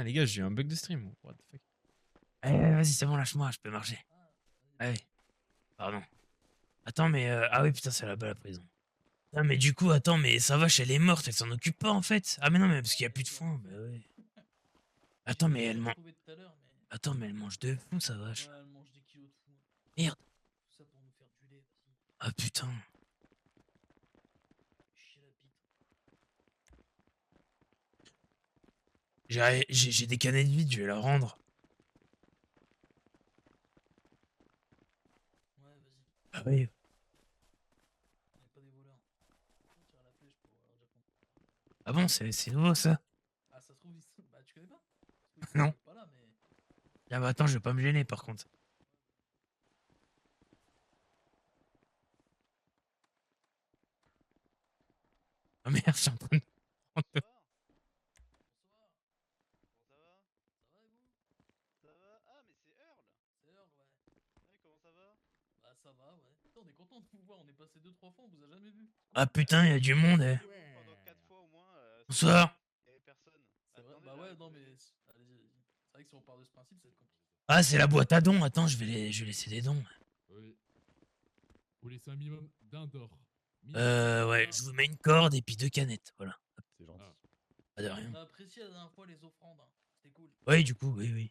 Ah, les gars, j'ai eu un bug de stream. What the fuck. Vas-y, c'est bon, lâche-moi, je peux marcher. Allez, pardon. Attends, mais. Ah oui, putain, c'est là-bas la prison. Ah, mais du coup, attends, mais sa vache, elle est morte, elle s'en occupe pas en fait. Ah, mais non, mais parce qu'il y a plus de foin. Bah ouais. Attends, mais elle mange. Attends, mais elle mange de fou, sa vache. Ouais, elle mange des kilos de fou. Merde. Tout ça pour nous faire du lait, vas-y. Ah, putain. Chier la bite. J'ai des canettes vides, je vais la rendre. Ouais, vas-y. Ah oui. On n'est pas des voleurs. On tire à la flèche pour leur dire qu'on. Ah bon, c'est nouveau ça. Ah, ça se trouve, bah tu connais pas? Non. Pas là, mais. Ah bah attends, je vais pas me gêner par contre. Ah merde, je suis en train de prendre. Bonsoir. Bonsoir. Comment ça va? Ça va et vous? Ça va? Ah, mais c'est Earl. C'est Earl, ouais. Ouais, comment ça va? Bah ça va, ouais. Putain, on est content de vous voir, on est passé 2-3 fois, on vous a jamais vu. Ah putain, il y a du monde. Pendant 4 fois au moins. Bonsoir. Il y avait personne. C'est vrai, Attendez, bah ouais, j'arrive, non vous mais. aider. Allez-y, allez-y. C'est vrai que si on part de ce principe, ça va être compliqué. Ah, c'est la boîte à dons. Attends, je vais laisser des dons. Oui. Vous laissez un minimum d'un d'or. Ouais, je vous mets une corde et puis 2 canettes. Voilà. C'est gentil. Ah. Pas de On rien. a apprécié la dernière fois les offrandes, hein. C'était cool. Oui, du coup, oui, oui.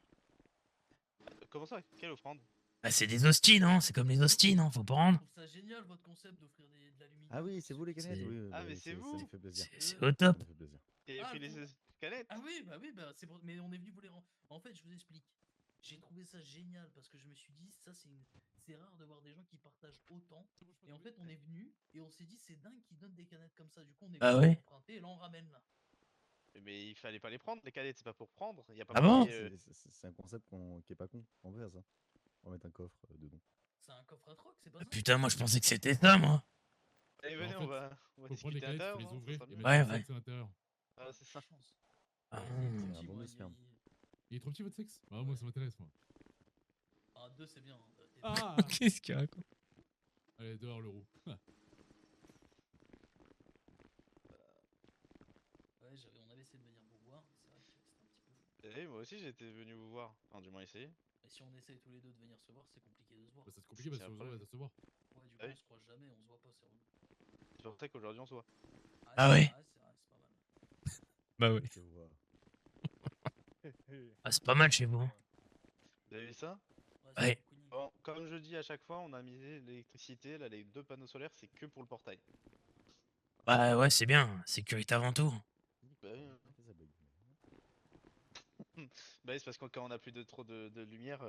Comment ça? Quelle offrande? Bah, c'est des hosties, non? C'est comme les hosties, non? Faut pas Je rendre. trouve ça génial votre concept d'offrir de l'aluminium. Ah oui, c'est vous les canettes. C'est- Oui, Ah, bah mais oui, c'est ça vous. me fait plaisir. C'est au Ça top. me fait plaisir. Et Ah, pris les cool. canettes? Ah oui, c'est pour. Mais on est venu vous les rendre. En fait, je vous explique. J'ai trouvé ça génial parce que je me suis dit, c'est rare de voir des gens qui partagent autant. Et en fait, on est venu et on s'est dit, c'est dingue qu'ils donnent des canettes comme ça. Du coup, on est Ah venu ouais? emprunter et là, on ramène là. Mais il fallait pas les prendre, les canettes, c'est pas pour prendre. Y a pas Ah bon? marqué. C'est un concept qui est pas con. En vrai, ça. On va mettre un coffre dedans. C'est un coffre à troc, c'est pas Ah, ça? putain, moi je pensais que c'était ça, moi. Allez, Bah, venez, en fait, on va Faut prendre les discuter à canettes, faut l'intérieur, les non? Ça ouvrir sera et mieux. mettre Ouais, le ouais. sexe à l'intérieur. Ah, c'est ça. Chance. Ah. Ouais, il est trop un petit, bon moi, sperme. Il est trop petit votre sexe? Bah, moi ça m'intéresse, moi. Ah, 2 c'est bien. Hein. Ah. Qu'est-ce qu'il raconte? Allez, dehors le roux. Ouais, on avait essayé de venir vous voir, mais c'est vrai que c'était un petit peu. Eh, moi aussi j'étais venu vous voir. Enfin, du moins essayer. Et si on essaye tous les deux de venir se voir, c'est compliqué de se voir. Bah, c'est compliqué parce C'est que un vous problème. aurez à se voir. Ouais, du coup, Ah oui. on se croise jamais, on se voit pas, c'est relou. C'est pour ça qu'aujourd'hui on se voit. Ah ouais? C'est vrai, c'est pas mal. Bah ouais. Je vois. Ah, c'est pas mal chez vous. Hein. Vous avez vu ça? Ouais, Ouais. c'est beaucoup. Bon, comme je dis à chaque fois, on a mis l'électricité, là les 2 panneaux solaires, c'est que pour le portail. Bah ouais, c'est bien. Sécurité avant tout. Bah oui. Ça bug. Bah oui, c'est parce que quand on a plus trop de lumière,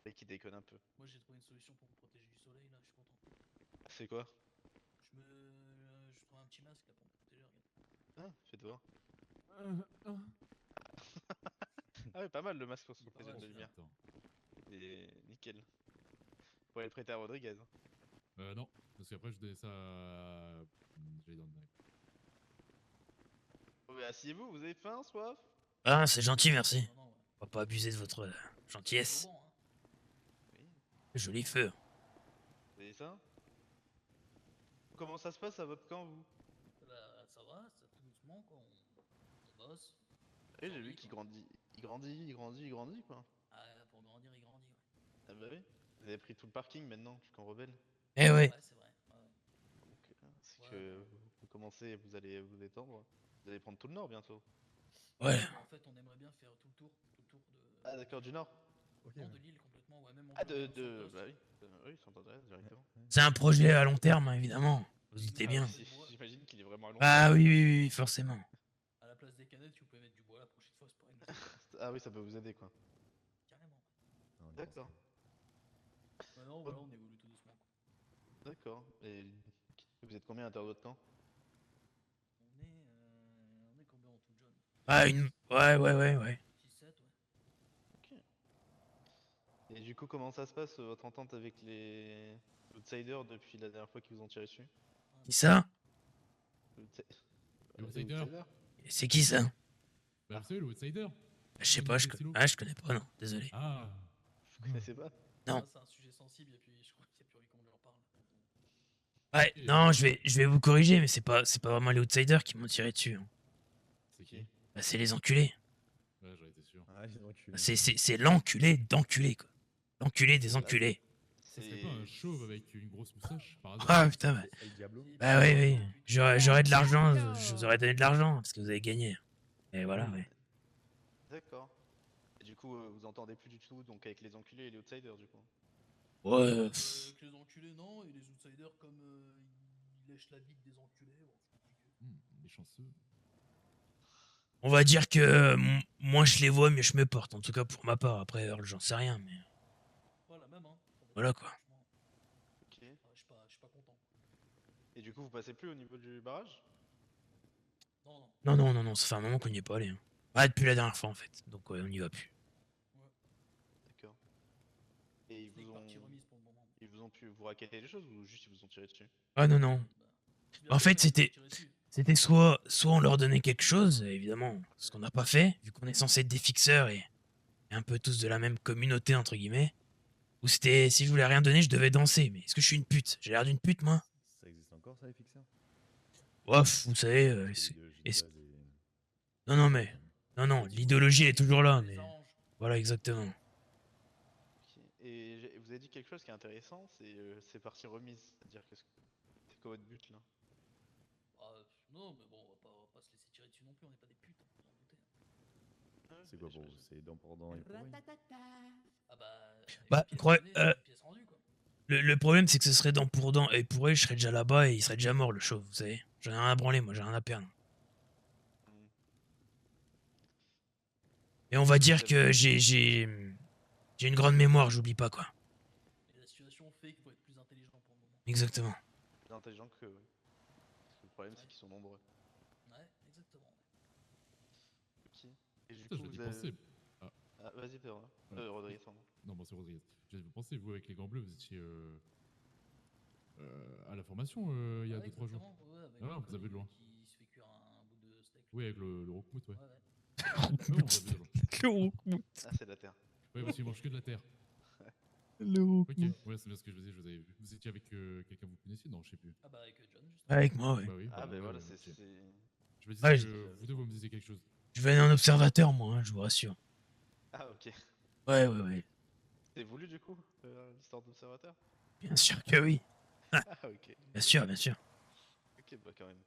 et qui déconne un peu. Moi, j'ai trouvé une solution pour me protéger du soleil, là, je suis content. C'est quoi? Je trouve un petit masque là pour me protéger, regarde. Ah, fais voir. Ah ouais, pas mal le masque pour se Il est pas protéger de mal, la lumière. Attends. Et nickel. Pour aller le prêter à Rodriguez. Non, parce qu'après je donnais ça à. J'allais dans le direct. Oh, mais asseyez-vous, vous avez faim, soif? Ah, c'est gentil, merci. Non, non, ouais. On va pas abuser de votre gentillesse. C'est bon, hein. Oui. Joli feu. Vous avez ça? Comment ça se passe à votre camp, vous? Bah, ça va, ça tout doucement, quoi. On bosse. Oui, j'ai vu qu'il grandit. Il grandit, quoi. Ah, pour grandir, il grandit, ouais. Ah bah oui. Vous avez pris tout le parking maintenant, du camp rebelle. Eh ouais. Ouais, c'est vrai. Ouais. Donc, c'est Ouais. que vous commencez, vous allez vous étendre. Vous allez prendre tout le nord bientôt. Ouais. En fait, on aimerait bien faire tout le tour de. Ah d'accord, du nord. Ok. Non, Ouais. de l'île complètement, ouais, même en Ah combien bah oui. Oui, ça m'intéresse directement. C'est un projet à long terme, hein, évidemment. Vous doutez Ah bien. oui, j'imagine qu'il est vraiment à long Ah terme. oui, oui, oui, forcément. À la place des canettes, tu pouvais mettre du bois la prochaine fois, c'est pas une. Ah oui, ça peut vous aider, quoi. Carrément. Non, on y pense. D'accord. Bah non, voilà, on évolue tout doucement, quoi. D'accord. Et vous êtes combien à l'intérieur de votre camp? On est combien en tout, John? Ah, une. Ouais. 6-7, ouais. Ok. Et du coup, comment ça se passe, votre entente avec les outsiders depuis la dernière fois qu'ils vous ont tiré dessus? Qui ça? Le outsider. C'est qui ça? Bah, vous savez, le outsider. Je sais pas, je connais pas, non. Désolé. Ah. Vous connaissez pas? Non. Ah, c'est un sujet sensible, et puis je crois qu'il n'y a plus envie qu'on leur parle. Ouais, non, je vais vous corriger, mais c'est pas vraiment les outsiders qui m'ont tiré dessus. Hein. C'est qui? Bah, c'est les enculés. Ouais, j'aurais Ah, les enculés. C'est l'enculé d'enculé, quoi. L'enculé des enculés. Ça serait pas un chauve avec une grosse moustache par hasard? Ah putain, bah, El Diablo. bah oui, oui. Putain. J'aurais de l'argent, je D'accord. vous aurais donné de l'argent, parce que vous avez gagné. Et voilà, Oui. ouais. D'accord. Et du coup, vous entendez plus du tout donc avec les enculés et les outsiders du coup. Ouais, Avec les enculés, non, et les outsiders, comme ils lèchent la bite des enculés, bon, c'est compliqué. Les chanceux. on va dire que moins je les vois, mieux je me porte. En tout cas, pour ma part. Après, Earl, j'en sais rien, mais Ouais, la même, hein. voilà, quoi. Franchement, Ok. je suis pas content. Et du coup, vous passez plus au niveau du barrage? Non, non. Non, non, non, non, ça fait un moment qu'on n'y est pas allé. Hein. Ah, depuis la dernière fois, en fait. Donc, ouais, on n'y va plus. D'accord. Et ils C'est vous une partie ont, remise pour le moment. ils vous ont pu vous raqueter des choses ou juste ils vous ont tiré dessus? Ah, non, non. Bah, En fait, bien sûr, ils c'était- vont tirer dessus. C'était soit on leur donnait quelque chose, évidemment, ce qu'on n'a pas fait, vu qu'on est censé être des fixeurs et un peu tous de la même communauté, entre guillemets. Ou c'était, si je voulais rien donner, je devais danser. Mais est-ce que je suis une pute? J'ai l'air d'une pute, moi? Ça existe encore, ça, les fixeurs? Ouf, vous savez, Parce que l'idéologie de est-ce- base est- non, non, mais, non, non, l'idéologie, elle est toujours là, Ça les mais arrange. voilà, exactement. Ok. Et vous avez dit quelque chose qui est intéressant, c'est partie remise. C'est-à-dire que c'est quoi votre but là? Ah, non, mais bon, on va pas se laisser tirer dessus non plus, on n'est pas des putes, hein, vous en doutez. C'est quoi pour vous? C'est dents pour dents et pourri? Ah bah. Bah, une pièce crois- donnée, euh, une pièce rendue, quoi. Le problème, c'est que ce serait dent pour dent, et pour eux, je serais déjà là-bas et il serait déjà mort, le chauve, vous savez. J'en ai rien à branler, moi, j'ai rien à perdre. Hmm. Et on va dire que j'ai une grande mémoire, j'oublie pas, quoi. Et la situation fait qu'il faut être plus intelligent pour le moment. Exactement. Plus intelligent que oui. Parce que le problème, c'est qu'ils sont nombreux. Ouais, exactement. Ok. Et du Putain, coup, je vais y vous avez... penser. Ah, vas-y, Théo. Ouais. Rodriguez, pardon. Non, bon, c'est Rodriguez. Je vais vous penser, vous, avec les gants bleus, vous étiez à la formation il y a Ouais, 2-3 jours. exactement, ouais, avec Ah, le vous avez de loin. qui se fait cuire un bout de steak. Oui, avec le roquemout, ouais. Ouais, ouais. Ouais, on vous a vu de loin. Ah, c'est la Terre. Ouais, parce qu'il mange que de la terre. Le Ok, ouais, c'est bien ce que je vous ai vu. Vous étiez avec quelqu'un que vous connaissiez? Non, je sais plus. Ah bah avec John, justement. Avec moi, ouais. Bah oui. Ah, ben voilà, ouais, c'est... ok. c'est- Je me disais Ouais, que vous deux, vous me disiez quelque chose. Je vais aller en observateur, moi, hein, je vous rassure. Ah, ok. Ouais, ouais, ouais. C'est voulu du coup, l'histoire d'observateur? Bien sûr que oui. Ah, ok. Bien sûr, bien sûr. Ok, bah quand même.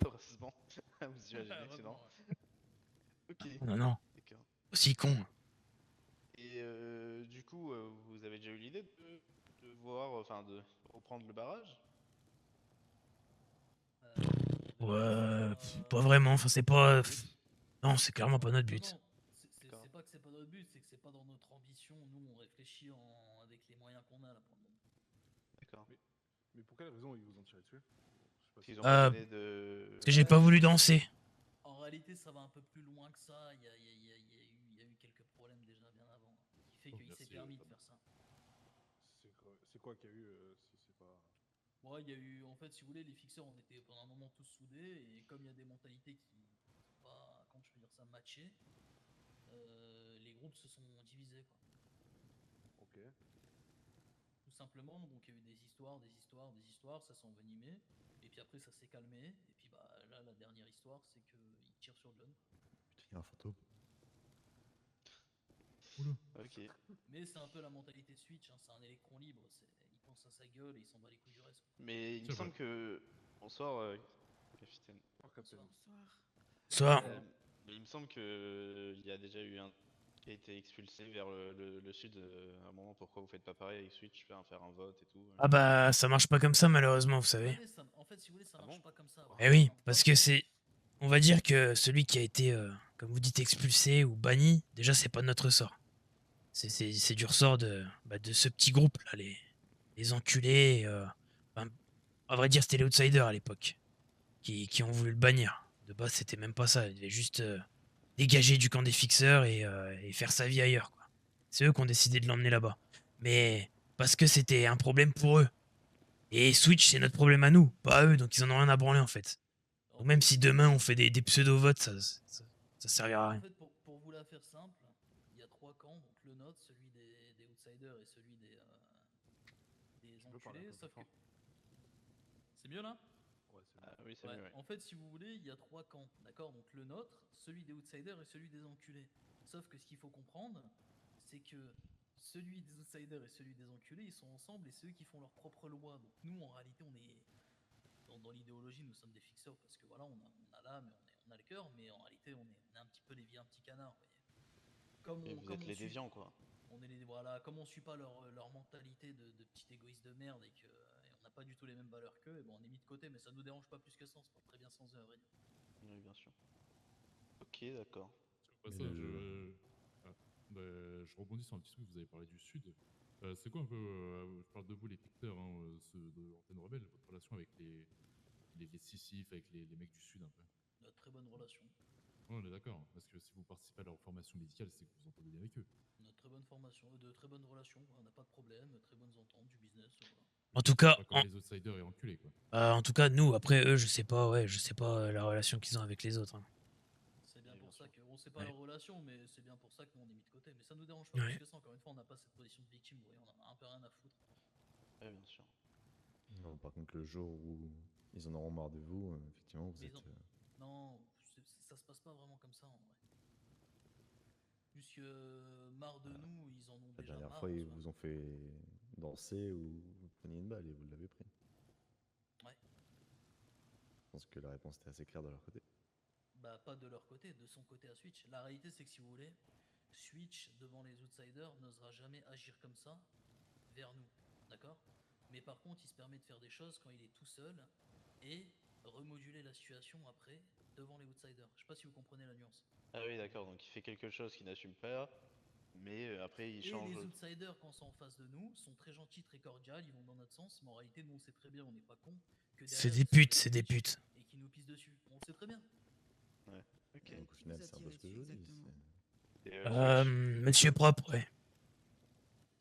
Heureusement. Vous imaginez, sinon. Vraiment, ouais. Ok, Non, non. d'accord. Aussi con. Et du coup, vous avez déjà eu l'idée de voir, enfin de reprendre le barrage? Ouais, pas vraiment. Enfin, c'est pas. Non, c'est clairement pas notre but. Non, D'accord. c'est pas que c'est pas notre but, c'est que c'est pas dans notre ambition. Nous, on réfléchit avec les moyens qu'on a là pour le moment. D'accord. Mais pour quelle raison ils vous ont tiré dessus? Parce Je sais qu'ils pas ont Euh, pas donné de... Parce que j'ai pas voulu danser. En réalité, ça va un peu plus loin que ça. Il y a eu quelques problèmes déjà bien avant, qui fait Oh, qu'il s'est merci, permis de Fab. faire ça. c'est quoi qu'il y a eu si c'est pas. Moi, il y a eu, en fait, si vous voulez, les fixeurs, on était pendant un moment tous soudés, et comme il y a des mentalités qui sont pas, comment je peux dire ça, matchées, les groupes se sont divisés, quoi. Ok. Tout simplement, donc il y a eu des histoires, ça s'est envenimé, et puis après ça s'est calmé, et puis bah là, la dernière histoire, c'est qu'ils tirent sur John. Putain, il y a un fantôme. Oula. Ok. Mais c'est un peu la mentalité Switch, hein, c'est un électron libre, il pense à sa gueule et il s'en bat les couilles du reste. Mais il me C'est semble vrai. que... Bonsoir, capitaine. Oh, Captain. Soit. Mais il me semble que il y a déjà eu un qui a été expulsé vers le sud à un moment. Pourquoi vous faites pas pareil avec Switch, faire un vote et tout? Ah bah, ça marche pas comme ça, malheureusement, vous savez. Ouais, en fait, si vous voulez, ça Ah marche bon pas comme ça. Eh oui, parce que c'est. On va dire que celui qui a été, comme vous dites, expulsé ou banni, déjà, c'est pas de notre ressort. C'est du ressort de ce petit groupe, là, les enculés. Enfin, à vrai dire, c'était les outsiders à l'époque qui ont voulu le bannir. De base, c'était même pas ça. Il devait juste dégager du camp des fixeurs et faire sa vie ailleurs, quoi. C'est eux qui ont décidé de l'emmener là-bas. Mais parce que c'était un problème pour eux. Et Switch, c'est notre problème à nous, pas à eux, donc ils en ont rien à branler en fait. Donc même si demain on fait des pseudo-votes, ça servira à En rien. fait, pour vous la faire simple, il y a trois camps, donc le nôtre, celui des outsiders et celui des peux parler un enculés, peu sauf plus que... C'est mieux là? Ouais, c'est Ah oui, c'est Ouais, mieux, ouais. en fait, si vous voulez, il y a trois camps, d'accord? Donc le nôtre, celui des outsiders et celui des enculés. Sauf que ce qu'il faut comprendre, c'est que celui des outsiders et celui des enculés, ils sont ensemble et c'est eux qui font leur propre loi. Donc nous, en réalité, on est dans l'idéologie, nous sommes des fixeurs parce que voilà, on a l'âme, on a le cœur, mais en réalité, on est un petit peu les vilains petits canards. Vous voyez. Et vous êtes les déviants, quoi. On est les, voilà, comme on suit pas leur mentalité de petits égoïstes de merde et on n'a pas du tout les mêmes valeurs qu'eux, et bon, on est mis de côté, mais ça nous dérange pas plus que ça, on se porte très bien sans eux, à vrai dire. Oui, bien sûr. Ok, d'accord. Sur le Mais passage, le- ah, je rebondis sur un petit truc, vous avez parlé du Sud. C'est quoi un peu, je parle de vous les Picteurs, hein, ceux de Antenne Rebelle, votre relation avec les Sissifs, avec les mecs du Sud un peu? On a de très bonnes relations. Ouais, on est d'accord, parce que si vous participez à leur formation médicale, c'est que vous entendez bien avec eux. On a de très bonnes formations, de très bonnes relations, on n'a pas de problème, très bonnes ententes, du business, voilà. En tout cas, Pas comme les outsiders et enculés, quoi. en tout cas, nous, après eux, je sais pas, ouais, je sais pas la relation qu'ils ont avec les autres. Hein. C'est bien Oui, pour bien ça sûr. qu'on sait pas Ouais. leur relation, mais c'est bien pour ça que nous on est mis de côté. Mais ça nous dérange pas Ouais. plus que ça, encore une fois, on n'a pas cette position de victime, vous voyez, on en a un peu rien à foutre. Ouais, bien sûr. Non, par contre, le jour où ils en auront marre de vous, effectivement, vous Mais êtes. non, ça se passe pas vraiment comme ça en vrai. Puisque marre de nous, ils en ont La déjà dernière marre fois, en ils soi. vous ont fait danser ou vous preniez une balle et vous l'avez pris. Ouais. Je pense que la réponse était assez claire de leur côté. Bah pas de leur côté, de son côté à Switch. La réalité c'est que si vous voulez, Switch devant les outsiders n'osera jamais agir comme ça vers nous, d'accord? Mais par contre il se permet de faire des choses quand il est tout seul et remoduler la situation après devant les outsiders. Je sais pas si vous comprenez la nuance. Ah oui, d'accord, donc il fait quelque chose qu'il n'assume pas, mais après il Et change. les outsiders, quand sont en face de nous, sont très gentils, très cordiaux, ils vont dans notre sens, mais en réalité, nous, on sait très bien, on n'est pas cons, que C'est derrière, des ils sont putes, sur c'est des Twitch putes. et qu'ils nous pissent dessus. On le sait très bien. Ouais, ok. Donc au Qui final, vous a c'est un peu tiré ce que je dessus vous dis. exactement? Et Switch, Monsieur propre, ouais.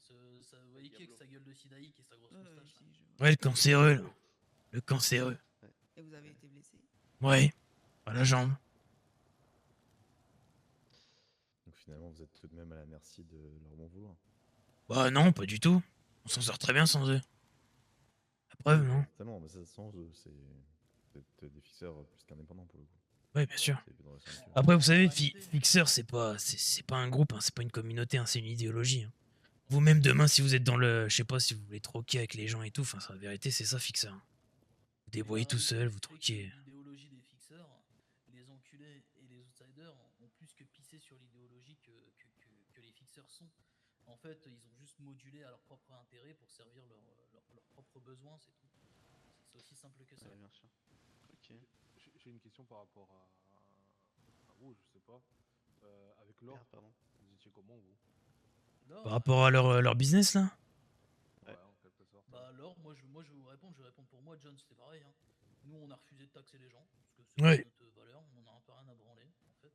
Vous voyez qui avec sa gueule de sidaïque et sa grosse moustache là Si, je vois. Ouais, le cancéreux, là. Le cancéreux. Et vous avez été blessé? Ouais, à la jambe. Donc finalement, vous êtes tout de même à la merci de leur bon vouloir. Bah non, pas du tout. On s'en sort très bien sans eux. La preuve, non? Tellement, mais ça, sans eux, c'est des fixeurs plus qu'indépendants pour le coup. Ouais, bien sûr. C'est dans le sens que- Après, vous savez, En réalité- Fixer, c'est pas un groupe, hein, c'est pas une communauté, hein, c'est une idéologie. Hein. Vous-même, demain, si vous êtes dans le. Je sais pas, si vous voulez troquer avec les gens et tout, enfin, la vérité, c'est ça, Fixer. Hein. Vous Mais la débrouillez tout réalité seul, vous fait que troquez. l'idéologie des fixeurs, les enculés et les outsiders ont plus que pissé sur l'idéologie que les fixeurs sont. En fait, ils ont juste modulé à leur propre intérêt pour servir leurs propres besoins, c'est tout. C'est aussi simple que ça. ouais, bien sûr. Ok. J'ai une question par rapport à vous, je sais pas. Avec l'or, Merde, pardon. vous étiez comment vous? L'or, Par rapport à leur business, là? Ouais. En quelque sorte. bah alors, moi je vais vous répondre, je vais répondre pour moi, John, c'était pareil. Hein. Nous, on a refusé de taxer les gens, parce que c'est Ouais. pas notre valeur, on en a un peu rien à branler, en fait.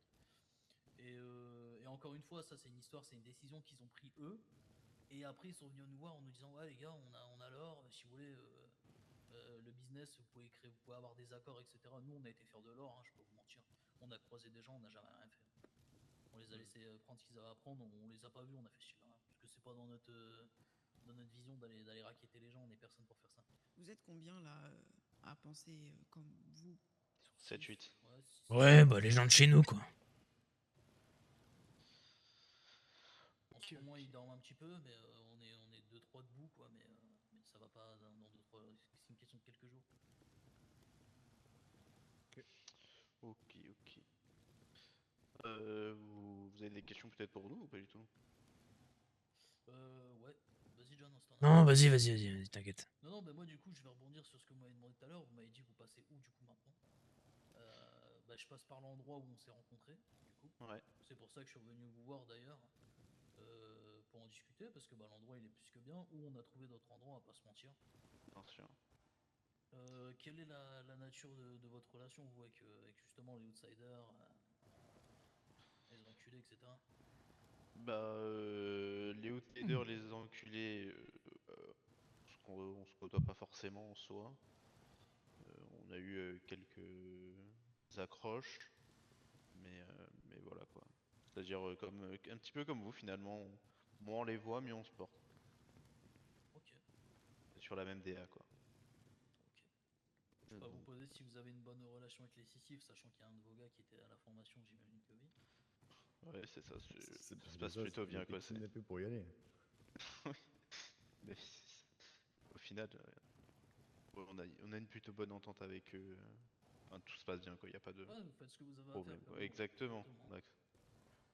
Et encore une fois, ça c'est une histoire, c'est une décision qu'ils ont pris eux. Et après, ils sont venus nous voir en nous disant, ouais les gars, on a l'or, si vous voulez, le business, vous pouvez avoir des accords, etc. Nous, on a été faire de l'or, hein, je peux vous mentir. On a croisé des gens, on n'a jamais rien fait. On les a laissés prendre ce qu'ils avaient à prendre, on les a pas vus, on a fait chier, hein, parce que c'est pas dans notre vision d'aller raqueter les gens, on est personne pour faire ça. Vous êtes combien là à penser comme vous? 7-8. Ouais, Ouais, bah, les gens de chez nous, quoi. en ce moment, ils dorment un petit peu, mais on est 2-3 debout, quoi, mais ça va pas dans 2-3. C'est une question de quelques jours. Ok, ok. Vous avez des questions peut-être pour nous ou pas du tout? Ouais, vas-y, John, instant. Non, vas-y, t'inquiète. Non, bah moi, du coup, je vais rebondir sur ce que vous m'avez demandé tout à l'heure. Vous m'avez dit, vous passez où, du coup, maintenant? Bah, je passe par l'endroit où on s'est rencontrés, du coup. Ouais. C'est pour ça que je suis revenu vous voir, d'ailleurs, pour en discuter, parce que bah, l'endroit, il est plus que bien, ou on a trouvé d'autres endroits, à pas se mentir. Bien sûr. Quelle est la nature de votre relation, vous, avec justement les outsiders, les enculés, etc. Bah, les outsiders, les enculés, on se côtoie pas forcément en soi. On a eu quelques accroches, mais voilà quoi. C'est-à-dire comme un petit peu comme vous finalement. Moins on les voit, mieux on se porte. Ok, C'est sur la même DA quoi. ok. Je peux pas vous poser si vous avez une bonne relation avec les Sissifs, sachant qu'il y a un de vos gars qui était à la formation, j'imagine que oui. Ouais, c'est ça, C'est ça se plus passe ça, plutôt c'est qu'il a bien été quoi. C'est... kidnappé pour y aller. Mais au final, ouais, on a une plutôt bonne entente avec eux. Enfin, tout se passe bien quoi, y a pas de Ouais, vous faites ce que vous avez à problème. faire, Ouais, clairement. exactement.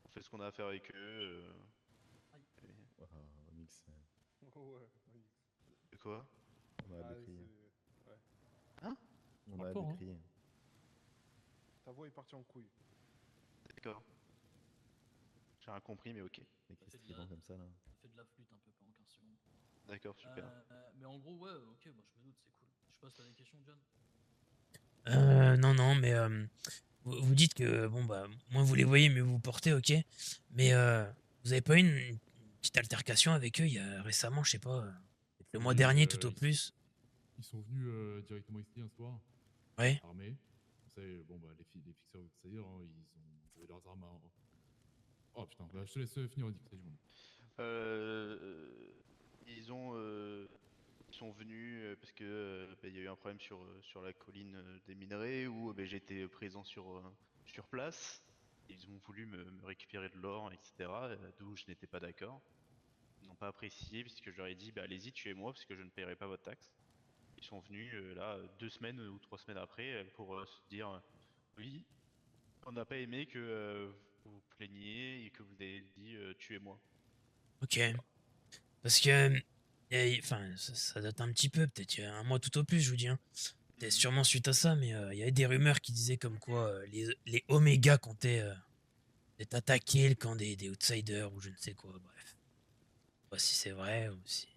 On fait ce qu'on a à faire avec eux. Aïe. et- Waouh, Mix, Oh, ouais, oui. Et quoi? on a hâte Ah, de c'est. crier. Ouais. Hein? On a Parle hâte fort, de hein. crier. Ta voix est partie en couille. D'accord. J'ai rien compris, mais ok. Les Ça cris fait de stridents la, comme ça là. ça fait de la flûte un peu pendant 15 secondes. D'accord, super. Mais en gros, ouais, ok, bah, je me doute, c'est cool. Je sais pas si t'as des questions, John. Non, non, mais vous dites que, bon, bah, moins vous les voyez, mieux vous vous portez, ok. Mais vous avez pas eu une petite altercation avec eux il y a récemment, je sais pas, peut-être le mois Oui, dernier tout au plus. Ils sont venus directement ici un soir, Ouais. armés. Vous savez, bon, bah, les fixeurs, vous savez, hein, ils avaient leurs armes à... Oh putain, bah, je te laisse finir au dicté du monde. Ils ont, ils sont venus parce que bah, il y a eu un problème sur la colline des minerais où bah, j'étais présent sur place. Ils ont voulu me récupérer de l'or, etc. D'où je n'étais pas d'accord. Ils n'ont pas apprécié puisque je leur ai dit bah, allez-y, tuez-moi parce que je ne paierai pas votre taxe. Ils sont venus là 2 semaines ou 3 semaines après pour se dire oui, on n'a pas aimé que vous vous plaigniez et que vous avez dit tuez-moi. Ok. Parce que, enfin, ça date un petit peu, peut-être il y a un mois tout au plus, je vous dis. Hein. C'était Mhm. sûrement suite à ça, mais il y avait des rumeurs qui disaient comme quoi les Oméga comptaient être attaqués le camp des outsiders ou je ne sais quoi, bref. Je sais pas si c'est vrai ou si.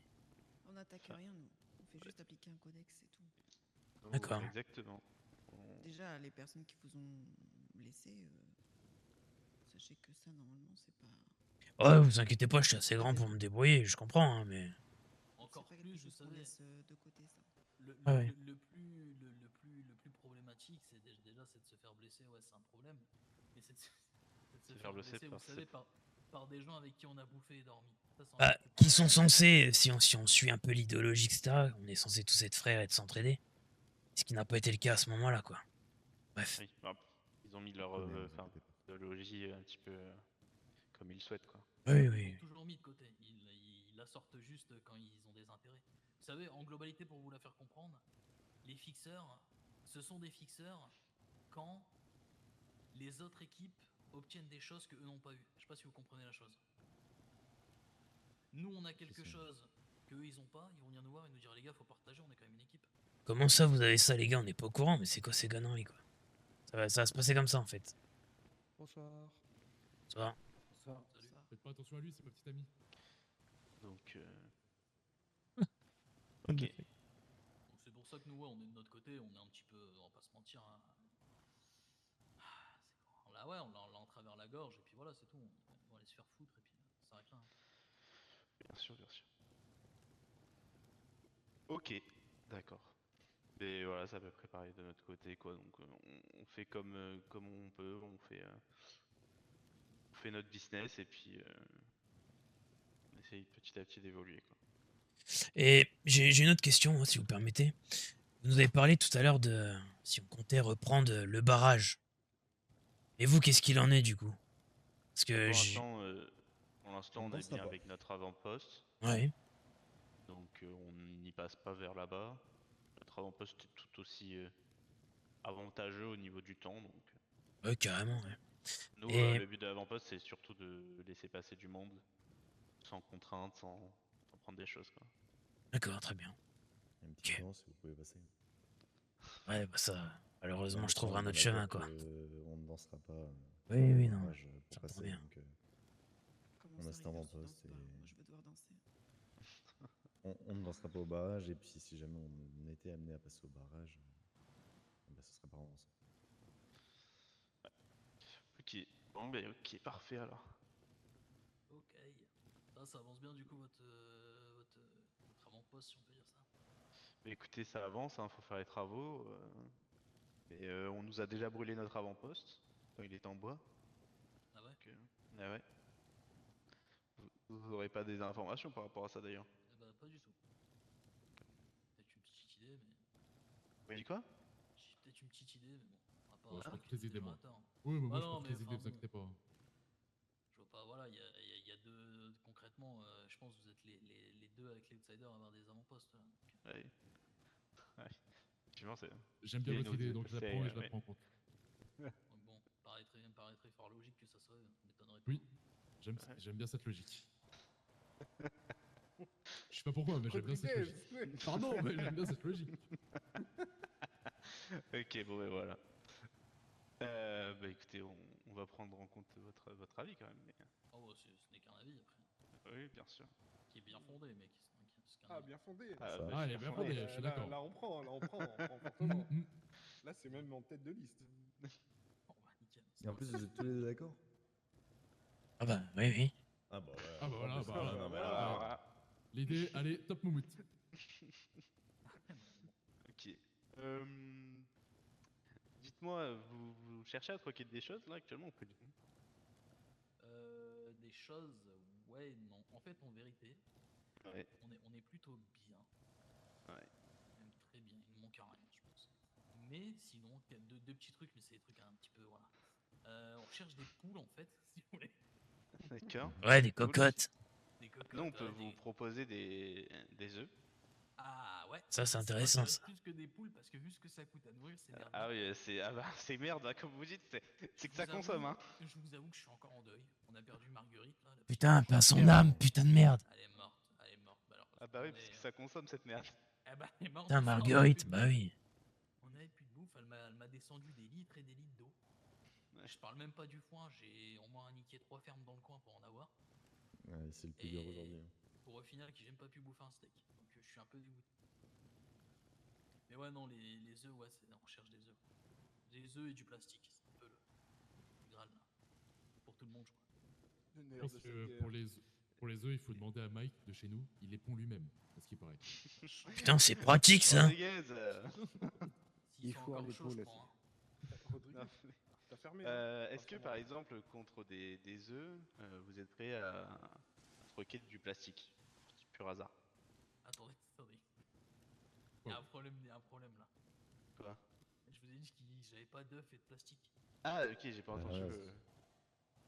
On n'attaque rien, nous. On fait juste appliquer un codex, c'est tout. Oh, D'accord. exactement. On- Déjà, les personnes qui vous ont blessé, sachez que ça, normalement, c'est pas. Ouais, vous inquiétez pas, je suis assez grand pour me débrouiller, je comprends, hein, mais. Encore C'est pas plus, quelque vous chose qu'on savez, laisse de côté, ça. Ah ouais. le plus problématique, c'est déjà c'est de se faire blesser, ouais, c'est un problème. Mais c'est de se Se faire faire blesser blesser, vous par savez, par des gens avec qui on a bouffé et dormi. Ça, c'est encore Bah, plus qui sont problématique. censés, si on suit un peu l'idéologie, etc., on est censés tous être frères et de s'entraider. Ce qui n'a pas été le cas à ce moment-là, quoi. Bref. Oui, bah, ils ont mis Pas de leur problème, vous enfin, inquiétez pas. idéologie un petit peu comme ils souhaitent quoi. Oui, Ils l'ont oui. toujours mis de côté. Ils la sortent juste quand ils ont des intérêts. Vous savez, en globalité, pour vous la faire comprendre, les fixeurs, ce sont des fixeurs quand les autres équipes obtiennent des choses que eux n'ont pas eu. Je sais pas si vous comprenez la chose. Nous, on a quelque Si, si. chose que eux ils ont pas. Ils vont venir nous voir et nous dire les gars, faut partager. On est quand même une équipe. Comment ça, vous avez ça, les gars? On n'est pas au courant, mais c'est quoi ces conneries, quoi? Ça va se passer comme ça, en fait. Bonsoir. Ça va? Bonsoir. Salut. Ça. Faites pas attention à lui, c'est ma petite amie. Donc What the ok. fuck? Donc c'est pour ça que nous, ouais, on est de notre côté. On est un petit peu, on va pas se mentir. Hein. Là, ouais, on l'a en travers la gorge et puis voilà, c'est tout. On va aller se faire foutre et puis ça s'arrête là. Hein. Bien sûr, bien sûr. Ok, d'accord. Et voilà, ça peut préparer de notre côté quoi. Donc on fait comme on peut, on fait notre business et puis on essaye petit à petit d'évoluer quoi. Et j'ai une autre question, hein, si vous permettez. Vous nous avez parlé tout à l'heure de si on comptait reprendre le barrage. Et vous, qu'est-ce qu'il en est, du coup? Parce Bah, que j'ai... pour On l'instant, ne on est dansera bien pas. avec notre avant-poste, Ouais. donc on n'y passe pas vers là-bas. Notre avant-poste est tout aussi avantageux au niveau du temps, donc Ouais, carrément, ouais. nous, Et... le but de l'avant-poste, c'est surtout de laisser passer du monde, sans contrainte, sans prendre des choses, quoi. D'accord, très bien. Il y a une petite Ok. danse, vous pouvez passer. Ouais, bah ça... Non, Malheureusement, mais je sinon, trouverai un rien autre à dire chemin, que quoi. on ne dansera pas Oui, au oui, non. barrage pour J'entends passer. bien. Donc, Comment on ça, a cet River, tu avant-poste danses pas? et Moi, je veux devoir danser. on ne dansera pas au barrage. Et puis, si jamais on était amené à passer au barrage, bah, ce serait pas en dansant. Ok, bon, ben ok, parfait alors. Ok. Ça avance bien du coup votre avant-poste, si on peut dire ça. Mais écoutez, ça avance, faut faire les travaux. Et on nous a déjà brûlé notre avant-poste, quand il était en bois. Ah ouais. Donc, ah ouais. Vous aurez pas des informations par rapport à ça d'ailleurs. Eh bah pas du tout. Peut-être une petite idée, mais Vous m'avez dit quoi? j'ai peut-être une petite idée, mais bon, on va Ouais, pas je prends toutes les inquiéter idées, le moi. matin. Oui, mais Ah moi je prends non, toutes mais les idées, enfin vous bon. inquiétez pas. voilà, il y a deux. Concrètement, je pense que vous êtes les deux avec les outsiders à avoir des avant-postes. Là, donc, Ouais. Ouais. Effectivement, c'est. J'aime bien Il y a votre une idée, autre- donc je la c'est, prends et je la ouais. prends en compte. donc bon, paraîtrait fort logique que ça soit eux, m'étonnerait pas. Oui, j'aime bien cette logique. Je sais pas pourquoi, mais j'aime bien cette logique. Pardon, mais j'aime bien cette logique. Ok, bon, ben voilà. Bah écoutez, on va prendre en compte votre avis quand même. Mais... Oh, ce n'est qu'un avis après, Oui, bien sûr. qui est bien fondé, mais c'est qu'un Ah, avis. bien fondé. Ah, Ça. bah, Ah, je elle suis est bien fondé. fondée, je suis d'accord. Là, on prend Mm, fortement. mm. Là, c'est même en tête de liste. Bon, bah, nickel. Et en plus, vous êtes tous les deux d'accord? Ah bah, oui, oui. Ah bah ouais. Ah bah voilà, en plus, bah voilà. non, mais Voilà. là, Ah, L'idée, allez, top moumoute. ok. Dites-moi, vous cherchez à troquer des choses là actuellement ou pas du tout? Des choses, ouais, non. En fait, en vérité, Ouais, on est plutôt bien. ouais. Même très bien. Il nous manque rien, je pense. Mais sinon, deux petits trucs, mais c'est des trucs un petit peu, voilà. On cherche des poules, en fait, si vous voulez. D'accord. Ouais, des Cool. cocottes. Des cocottes. Nous, on peut ouais, vous proposer des œufs. Ah ouais. Ça, c'est Ça intéressant, m'intéresse ça. plus que des poules, parce que vu ce que ça coûte à nourrir, c'est merdique. Ah oui, c'est merde, hein, comme vous dites, c'est que ça Je vous consomme, avoue- hein. Je vous avoue que je suis encore en deuil. On a perdu Marguerite, là. Putain, pas son merde. âme, putain de merde. Elle est morte. Elle est morte. Bah alors, Ah bah oui, on parce est- que ça consomme cette merde. Eh bah, elle est morte. Putain, parce qu'on avait Marguerite, plus de bah bouffe. oui. On avait plus de bouffe. Elle m'a descendu des litres et des litres d'eau. Ouais. Je parle même pas du foin. J'ai au moins niqué 3 fermes dans le coin pour en avoir. Ouais, c'est le plus dur Et aujourd'hui. pour au final, j'ai même pas pu bouffer un steak. Donc je suis un peu dégoûté. Mais ouais, non, les œufs, ouais, on recherche des œufs. Des œufs et du plastique. C'est un peu le Graal, là. Pour tout le monde, je crois. Le Je nerf pense de cette que guerre. pour les œufs, il faut demander à Mike de chez nous. Il les pond lui-même, à ce qui paraît. Putain, c'est pratique, ça. Rodriguez, S'ils Il sont faut encore les chauds, je poules prends. Hein. Rodrigue, non, t'as fermé. Hein. est-ce que Enfin, par exemple, contre des œufs, vous êtes prêt à troquer du plastique? Pur hasard. Attendez. Oh. Il y a un problème là. Quoi? Je vous ai dit que j'avais pas d'œufs et de plastique. Ah, ok, j'ai pas Ah, entendu ouais, que.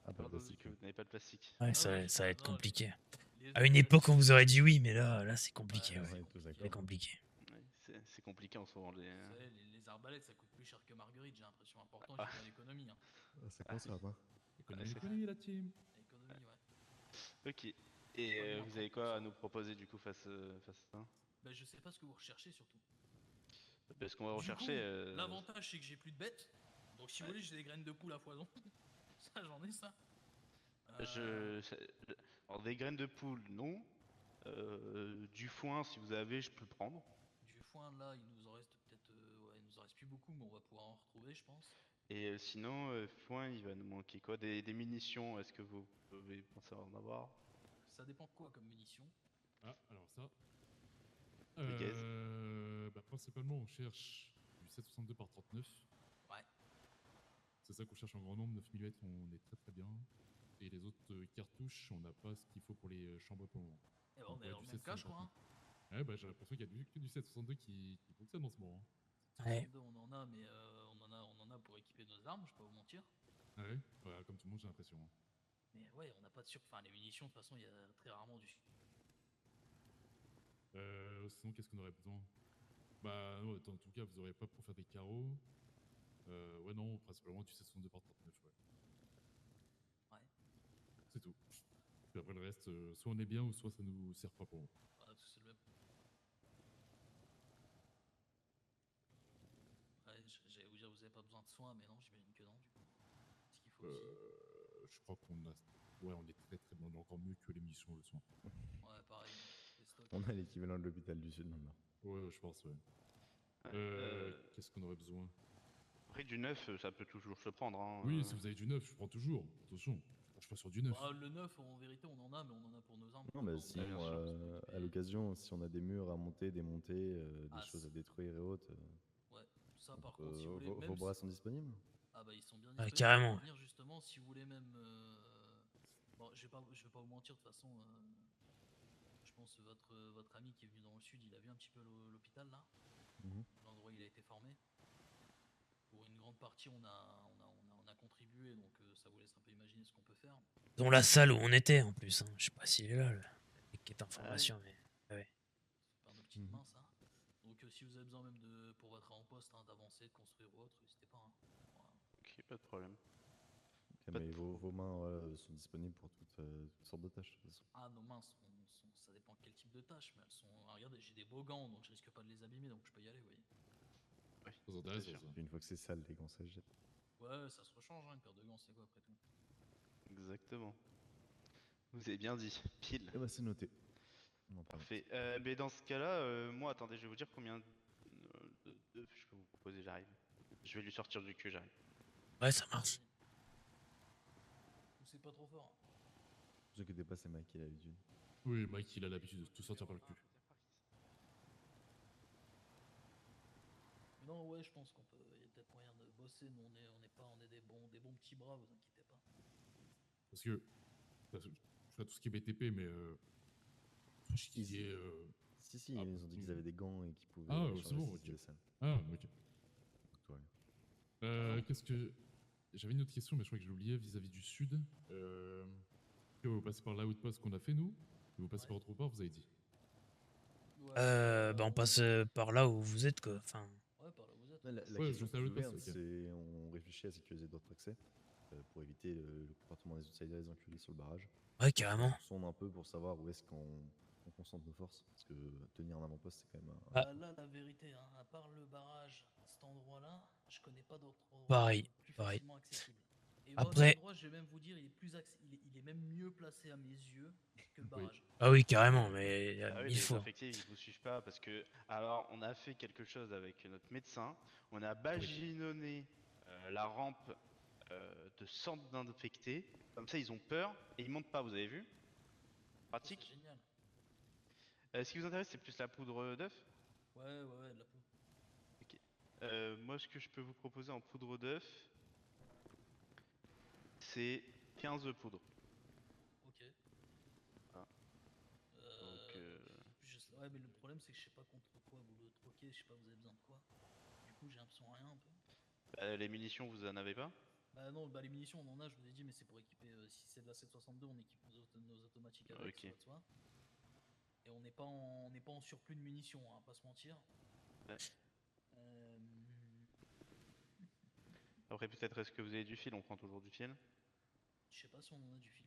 Ah, J'ai pas entendu plastique. que vous n'avez pas de plastique. Ouais, Non, ça va être non, compliqué. les À œufs une et époque, on plastique, vous aurait dit oui, mais là, c'est compliqué. Ouais, Ouais. Ouais, c'est tous C'est d'accord. compliqué. Ouais, c'est compliqué en ce moment. Vous savez, les arbalètes ça coûte plus cher que Marguerite, j'ai l'impression. Important, Ah. je suis dans l'économie. Hein. Ah, ça consomme, hein. Économie, c'est- économie, la team. L'économie, ouais. Ok. Et Pas loin, vous avez 30%. quoi à nous proposer du coup face à ça? Bah, je sais pas ce que vous recherchez surtout. Parce qu'on va Du rechercher. coup, l'avantage c'est que j'ai plus de bêtes. Donc si vous voulez, j'ai des graines de poule à foison. Ça, j'en ai ça. Alors des graines de poule, non. Du foin, si vous avez, je peux le prendre. Du foin là, il nous en reste peut-être. Ouais, il nous en reste plus beaucoup, mais on va pouvoir en retrouver, je pense. Et sinon, foin, il va nous manquer quoi? Des munitions, est-ce que vous pouvez penser à en avoir? Ça dépend de quoi comme munitions. Ah, alors ça. Le gaz. Bah, principalement, on cherche du 7,62 par 39. Ouais. C'est ça qu'on cherche en grand nombre. 9 mm, on est très très bien. Et les autres cartouches, on n'a pas ce qu'il faut pour les chambres pour le moment. Et ben, Donc, on est ouais, dans du le même cas, je crois. Hein. 7,62. Ouais, bah, j'ai l'impression qu'il y a que du 7,62 qui fonctionne en ce moment. Ouais. 62, on en a, mais on en a pour équiper nos armes, je peux pas vous mentir. Ah ouais, voilà, comme tout le monde, j'ai l'impression. Hein. Mais ouais, on n'a pas de Enfin, les munitions, de toute façon, il y a très rarement du. Sinon, qu'est-ce qu'on aurait besoin? Bah, non, en tout cas, vous aurez pas pour faire des carreaux. Ouais, non, principalement du 7,62 par 39, ouais. Ouais. C'est tout. Puis après, le reste, soit on est bien, ou soit ça nous sert pas pour. Voilà, c'est le même. Ouais, j'allais vous dire, vous avez pas besoin de soins, mais non, j'imagine que non, du coup. Ce qu'il faut aussi. Je crois qu'on a. Ouais, on est très très bon, on est encore mieux que les missions le soin. Ouais, pareil. Les stocks. On a l'équivalent de l'hôpital du Sud maintenant. Ouais, je pense, ouais. Qu'est-ce qu'on aurait besoin? Après, du neuf, ça peut toujours se prendre. Hein, Oui, si vous avez du neuf, je prends toujours. Attention, je suis pas sur du neuf. Bah, le neuf, en vérité, on en a, mais on en a pour nos armes. Non, mais Maintenant, sinon, bien sûr, à l'occasion, si on a des murs à monter, démonter, des Ah, choses à c'est- détruire et autres, Ouais, ça par contre, si vous voulez. Même vos bras si- sont disponibles. Ah bah ils sont bien Ouais, disponibles. carrément. Pour venir, justement, si vous voulez même. Bon, je vais pas vous mentir de toute façon. Je pense que votre ami qui est venu dans le sud, il a vu un petit peu l'hôpital là, Mhm. l'endroit où il a été formé. Pour une grande partie, on a on a contribué, donc ça vous laisse un peu imaginer ce qu'on peut faire. Dans la salle où on était en plus. Hein. Je sais pas s'il est là, le mec qui est en formation, mais. Ouais. C'est par nos petites Mhm. mains, ça. Donc si vous avez besoin même de, pour votre avant-poste, hein, d'avancer, de construire ou autre, n'hésitez pas. Hein. Voilà. Ok, pas de problème. Ok, Pas de mais pro- vos mains sont disponibles pour toutes sortes de tâches de toute façon. Ah, nos mains, ça dépend quel type de tâche, mais elles sont. Ah, regardez, j'ai des beaux gants, donc je risque pas de les abîmer, donc je peux y aller, vous voyez. Ouais, Ça c'est intéresse, sûr. ça. Puis une fois que c'est sale, les gants, ça se jette. Ouais, ça se rechange, hein, une paire de gants, c'est quoi après tout. Exactement. Vous avez bien dit, pile. Eh bah, c'est noté. On en prend note. Parfait. Mais dans ce cas-là, moi, attendez, je vais vous dire combien de je peux vous proposer, j'arrive. Je vais lui sortir du cul, j'arrive. Ouais, ça marche. Ou c'est pas trop fort. Hein. Ne vous inquiétez pas, c'est Mike qui a l'habitude. Oui, Mike, il a l'habitude de tout sortir par le cul. Mais non, ouais, je pense qu'on peut. Il y a peut-être moyen de bosser. Nous, on est des bons petits bras, vous inquiétez pas. Parce que je ferai tout ce qui est BTP, mais tout ce qui Easy. est. Si, Ah, ils nous ont dit qu'ils avaient des gants et qu'ils pouvaient Ah, changer c'est bon, si ok. c'était sale. Ah, ok. Donc, tout va bien. Qu'est-ce que. J'avais une autre question, mais je crois que j'ai oublié vis-à-vis du sud. Que vous passez par l'outpost qu'on a fait, nous, et vous passez Ouais. par autre part, vous avez dit. Ouais, Bah, on passe par là où vous êtes, quoi. Enfin. Ouais, par là où vous êtes. La Ouais, question juste qui à est l'autre ouverte, poste, ok. c'est on réfléchit à sécuriser d'autres accès pour éviter le comportement des outsiders et des enculés sur le barrage. Ouais, carrément. On sonde un peu pour savoir où est-ce qu'on concentre nos forces, parce que tenir un avant-poste, c'est quand même un... Ah. Bah, là, la vérité, hein, à part le barrage, cet endroit-là, je connais pas d'autres endroits Pareil, plus pareil. facilement accessibles. Et Après- votre endroit, je vais même vous dire, il est même mieux placé à mes yeux que le Oui. barrage. Ah oui, carrément, mais Ah oui, mais mille les fois. infectés, ils vous suivent pas parce que. Alors, on a fait quelque chose avec notre médecin. On a baginonné la rampe de centre d'infectés. Comme ça, ils ont peur et ils montent pas, vous avez vu? Ça, c'est Pratique. génial. Ce qui vous intéresse, c'est plus la poudre d'œuf? Ouais, de la poudre. Moi, ce que je peux vous proposer en poudre d'œuf, c'est 15 poudres. Ok. Ah. Donc, Ouais, mais le problème, c'est que je sais pas contre quoi vous le troquez, je sais pas, vous avez besoin de quoi. Du coup, j'ai l'impression de rien un peu. les munitions, vous en avez pas? Bah non, bah les munitions on en a, je vous ai dit, mais c'est pour équiper. Si c'est de la 762, on équipe nos automatiques avec, Ok. ça va de soi. Et on n'est pas en surplus de munitions, hein, pas se mentir. Ouais. Euh, Après, peut-être est-ce que vous avez du fil? On prend toujours du fil. je sais pas si on en a du fil,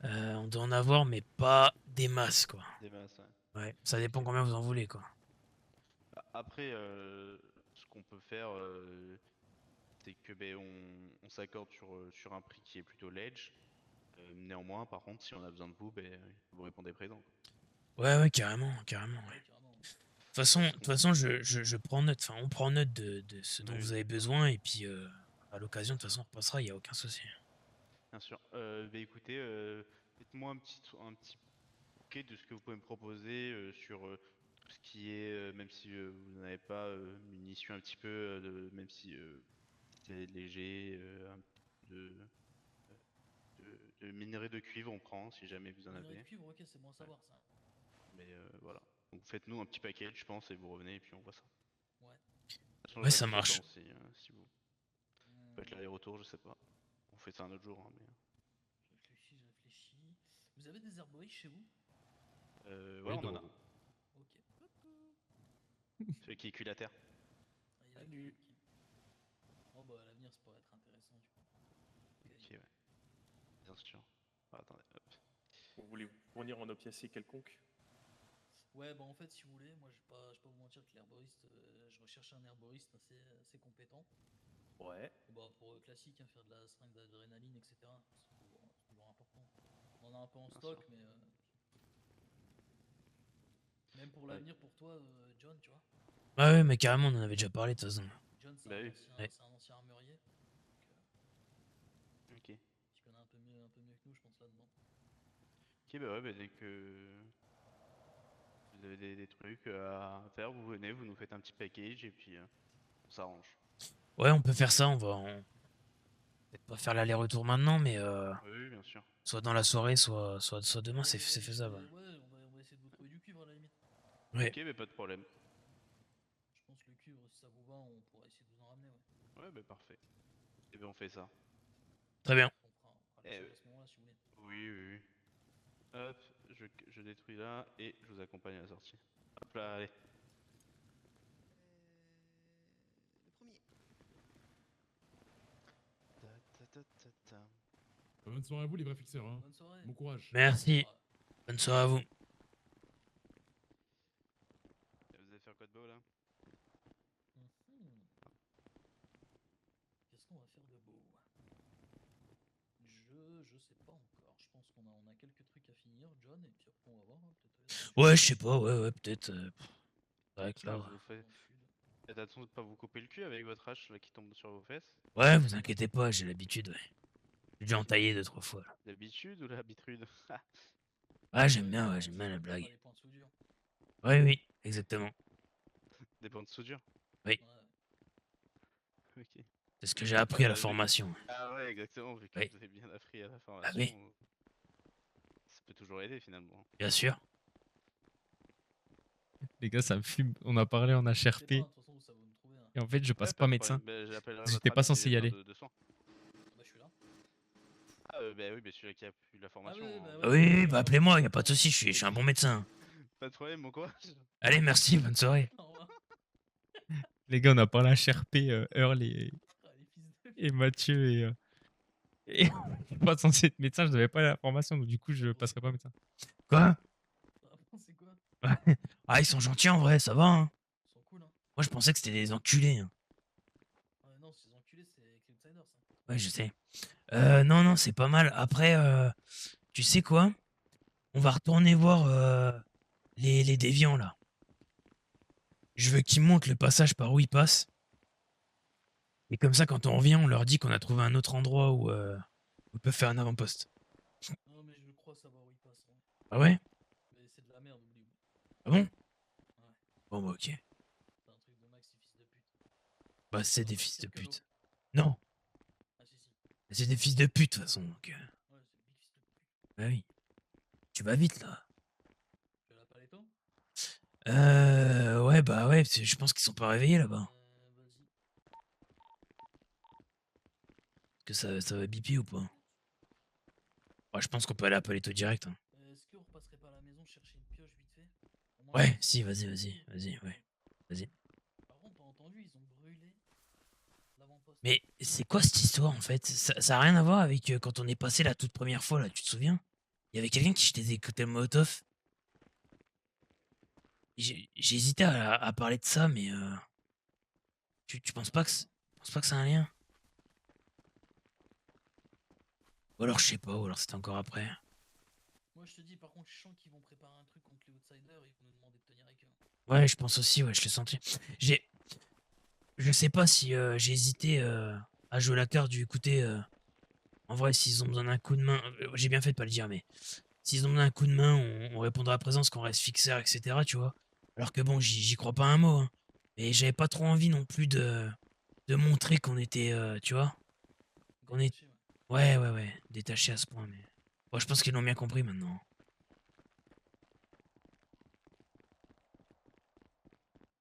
John. On doit en avoir, mais pas des masses, quoi. Des masses, ouais. Ouais, ça dépend combien vous en voulez, quoi. Après, ce qu'on peut faire, c'est que on s'accorde sur un prix qui est plutôt ledge. Néanmoins, par contre, si on a besoin de vous, vous répondez présent. Quoi. Ouais, carrément, carrément. Ouais. Ouais, carrément. De toute façon, je prends note, enfin, on prend note de ce dont Oui. vous avez besoin, et puis à l'occasion, de toute façon, on repassera, il n'y a aucun souci. Bien sûr. Écoutez, faites-moi un petit bouquet de ce que vous pouvez me proposer sur tout ce qui est, même si vous n'avez pas munitions un petit peu, même si c'est léger, un petit peu de minerai de cuivre on prend si jamais vous en Minerai de avez. cuivre, ok, c'est bon à savoir ça. Mais voilà. Donc faites-nous un petit package, je pense, et vous revenez et puis on voit ça. Ouais. De toute façon, Ouais, je ça reste marche. temps si vous faites l'aller-retour, je sais pas. On fait ça un autre jour, hein, mais. Je réfléchis. Vous avez des herboristes chez vous? Ouais, Oui, on en a. Dorado. Ok. Celui qui est cul à terre. Ah, il a ok. Oh bah à l'avenir ça pourrait être intéressant du coup. Ok, ouais. Bien sûr. Ah, attendez, hop. Vous voulez fournir en opiacé quelconque? Ouais, bah en fait, si vous voulez, moi je vais pas vous mentir que l'herboriste, je recherche un herboriste assez compétent. Ouais. Bah pour classique, hein, faire de la seringue d'adrénaline, etc. C'est toujours important. On en a un peu en Bien stock, sûr. mais même pour Ouais. l'avenir, pour toi, John, tu vois. Ouais, mais carrément, on en avait déjà parlé, de toute façon. John, c'est Bah oui. Ouais. un ancien armurier. Donc, Ok. tu connais un peu mieux que nous, je pense, là-dedans. Ok, bah ouais, dès que vous avez des trucs à faire, vous venez, vous nous faites un petit package et puis on s'arrange. Ouais, on peut faire ça, peut-être pas faire l'aller-retour maintenant, mais Oui, bien sûr. soit dans la soirée, soit demain, c'est faisable. Ouais, on va essayer de vous trouver du cuivre à la limite. Ouais. Ok, pas de problème. Je pense que le cuivre, si ça vous va, on pourra essayer de vous en ramener, ouais. Ouais, parfait. Et on fait ça. Très bien. On fera le Eh seul ouais. à ce moment-là, si vous voulez. Oui, oui, oui. Hop, je détruis là et je vous accompagne à la sortie. Hop là, allez. Le premier. Ta, ta, ta, ta, ta. Bonne soirée à vous, les vrais fixeurs. Hein. Bonne soirée. Bon courage. Merci. Ah, Bonne soirée à vous. Vous allez faire quoi de beau là? mhm. Qu'est-ce qu'on va faire de beau? Je sais pas encore. Je pense qu'on a quelques trucs à finir, John, et puis après on va voir. Hein, peut-être. Ouais, je sais pas, ouais, peut-être. C'est vrai que Ah, là. vous faites. Faites attention de pas vous couper le cul avec votre hache là qui tombe sur vos fesses. Ouais, vous inquiétez pas, j'ai l'habitude, ouais. J'ai dû entailler 2-3 fois. Là. L'habitude ou l'habitude? Ouais, j'aime bien la Pas blague. les points de soudure. Oui, oui, exactement. Des bandes de soudure? Oui, Ouais. Ok. c'est ce que j'ai appris à la Vu- formation. Ah ouais, exactement, vu que Oui. vous avez bien appris à la Ah formation, oui, ça peut toujours aider finalement. bien sûr. Les gars, ça me fume. On a parlé en N'hésitez pas, HRP. de toute façon, où ça va me trouver. Hein. Et en fait, je Ouais, passe pas pas de médecin. problème. Bah, j'appellerai votre J'étais pas ami si censé j'ai y besoin aller. de soins. Bah, je suis là. Ah, bah oui, bah celui qui a eu la Ah formation. oui, bah hein. ouais. Oui, bah appelez-moi, y a pas de souci, je suis un bon médecin. Pas de problème, mon courage. Allez, merci, bonne soirée. Au revoir. Les gars, on a parlé HRP, Earl Ah, les fils de et Mathieu. Et je suis pas censé être médecin, je devais pas la formation, donc du coup, je passerai pas médecin. Quoi? Vraiment, c'est quoi? Ah, ils sont gentils en vrai, ça va, hein. Ils sont cool, hein. Moi, je pensais que c'était des enculés. Hein. Non, ces enculés, c'est avec les outsiders, ça. Ouais, je sais. Non, non, c'est pas mal. Après, tu sais quoi? On va retourner voir les déviants, là. Je veux qu'ils montrent le passage par où ils passent. Et comme ça, quand on revient, on leur dit qu'on a trouvé un autre endroit où on peut faire un avant-poste. Non, mais je crois savoir où ils passent. Ouais. Ah ouais? Mais c'est de la merde, oublie. Ah bon? Ouais. Bon, bah ok. C'est un truc de Max, ces fils de pute. Bah, c'est des Dans fils de quelques lots. pute. Non, Ah, si, si. c'est des fils de pute, de toute façon. Donc, Ouais, c'est big fils de pute. bah oui. Tu vas vite, là. Tu veux la paletto? Ouais, bah ouais, parce que je pense qu'ils sont pas réveillés là-bas. Vas-y. Est-ce que ça va biper ou pas? Ouais, je pense qu'on peut aller à Paleto direct. Hein. Est-ce qu'on repasserait pas à la maison chercher une pioche vite fait? Au moins, Ouais, on si, peut- vas-y, ouais. Vas-y. Par contre, t'as entendu, ils ont brûlé l'avant-poste. Mais c'est quoi cette histoire en fait? Ça a rien à voir avec quand on est passé la toute première fois là, tu te souviens? Il y avait quelqu'un qui jetait des cocktails Molotov. J'ai hésité à parler de ça, mais tu penses pas que ça a un lien? Ou alors je sais pas, ou alors c'était encore après. Moi, je te dis, par contre, je sens qu'ils vont préparer un truc contre les outsiders et ils vont nous demander de tenir avec eux. Ouais, je pense aussi, ouais, je l'ai senti. Je sais pas si j'ai hésité à jouer la carte du écoutez, en vrai, s'ils ont besoin d'un coup de main, j'ai bien fait de pas le dire, mais s'ils ont besoin d'un coup de main, on répondra à présence, qu'on reste fixeur, etc., tu vois. Alors que bon, j'y crois pas un mot, hein. Mais j'avais pas trop envie non plus de montrer qu'on était, tu vois, qu'on est, Détaché, ouais. ouais, détaché à ce point, mais bon, je pense qu'ils l'ont bien compris maintenant.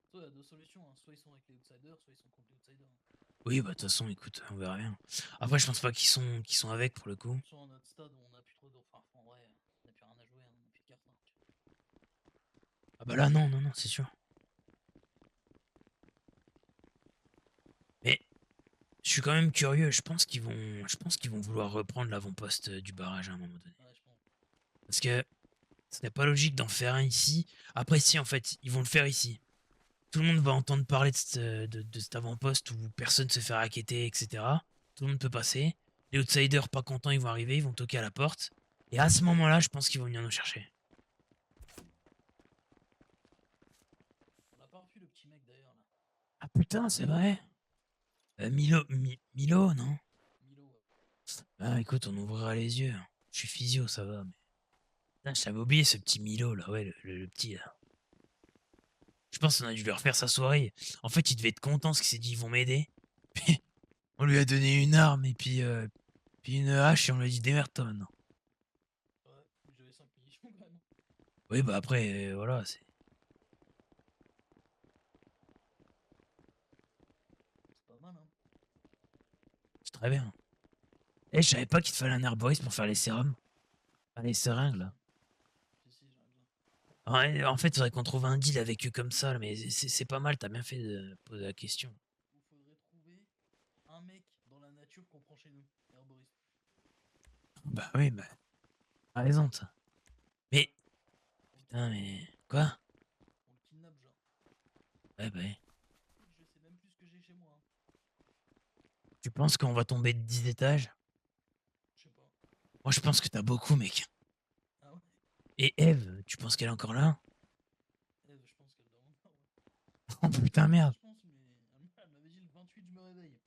Soit il y a deux solutions, hein. Soit ils sont avec les outsiders, soit ils sont contre les outsiders. Oui, bah de toute façon, écoute, on verra bien. Après, je pense pas qu'ils sont avec pour le coup. Soit à notre stade où on a plus trop de. Enfin, en vrai, on a plus rien à jouer, hein. On a plus de cartes. Hein. Ah bah là, non, c'est sûr. Mais je suis quand même curieux. Je pense qu'ils vont vouloir reprendre l'avant-poste du barrage à un moment donné. Ouais, je pense. Parce que ce n'est pas logique d'en faire un ici. Après, si, en fait, ils vont le faire ici. Tout le monde va entendre parler de cet avant-poste où personne se fait racketter, etc. Tout le monde peut passer. Les outsiders pas contents, ils vont arriver, ils vont toquer à la porte. Et à ce moment-là, je pense qu'ils vont venir nous chercher. On a pas revu le petit mec d'ailleurs là. Ah putain, c'est vrai. Milo, non? Milo, ouais. Ah écoute, on ouvrira les yeux. Je suis physio, ça va, mais... Putain, j'avais oublié ce petit Milo, là, ouais, le petit, là. Je pense qu'on a dû lui refaire sa soirée. En fait, il devait être content parce qu'il s'est dit, ils vont m'aider. Puis, on lui a donné une arme et puis une hache et on lui a dit, démerde-toi maintenant. Ouais, j'avais 5 munitions quand même. Oui, bah après, voilà, c'est C'est pas mal, hein. très bien. Eh, je savais pas qu'il te fallait un herboriste pour faire les sérums. Enfin, les seringues, là. Si, j'aimerais bien. Ouais, en fait, il faudrait qu'on trouve un deal avec eux comme ça, là, mais c'est pas mal, t'as bien fait de poser la question. Il faudrait trouver un mec dans la nature qu'on prend chez nous, herboriste. Bah oui, bah. T'as raison, ça. Mais. Putain, mais. Quoi? On le kidnappe, genre. Ouais, bah oui. Je sais même plus ce que j'ai chez moi. Hein. Tu penses qu'on va tomber de 10 étages? Je sais pas. Moi, je pense que t'as beaucoup, mec. Ah ouais? Et Eve, tu penses qu'elle est encore là? Eve, je pense qu'elle dort encore. Ouais. Oh putain, merde. Je pense, mais elle m'avait dit le 28, je me réveille.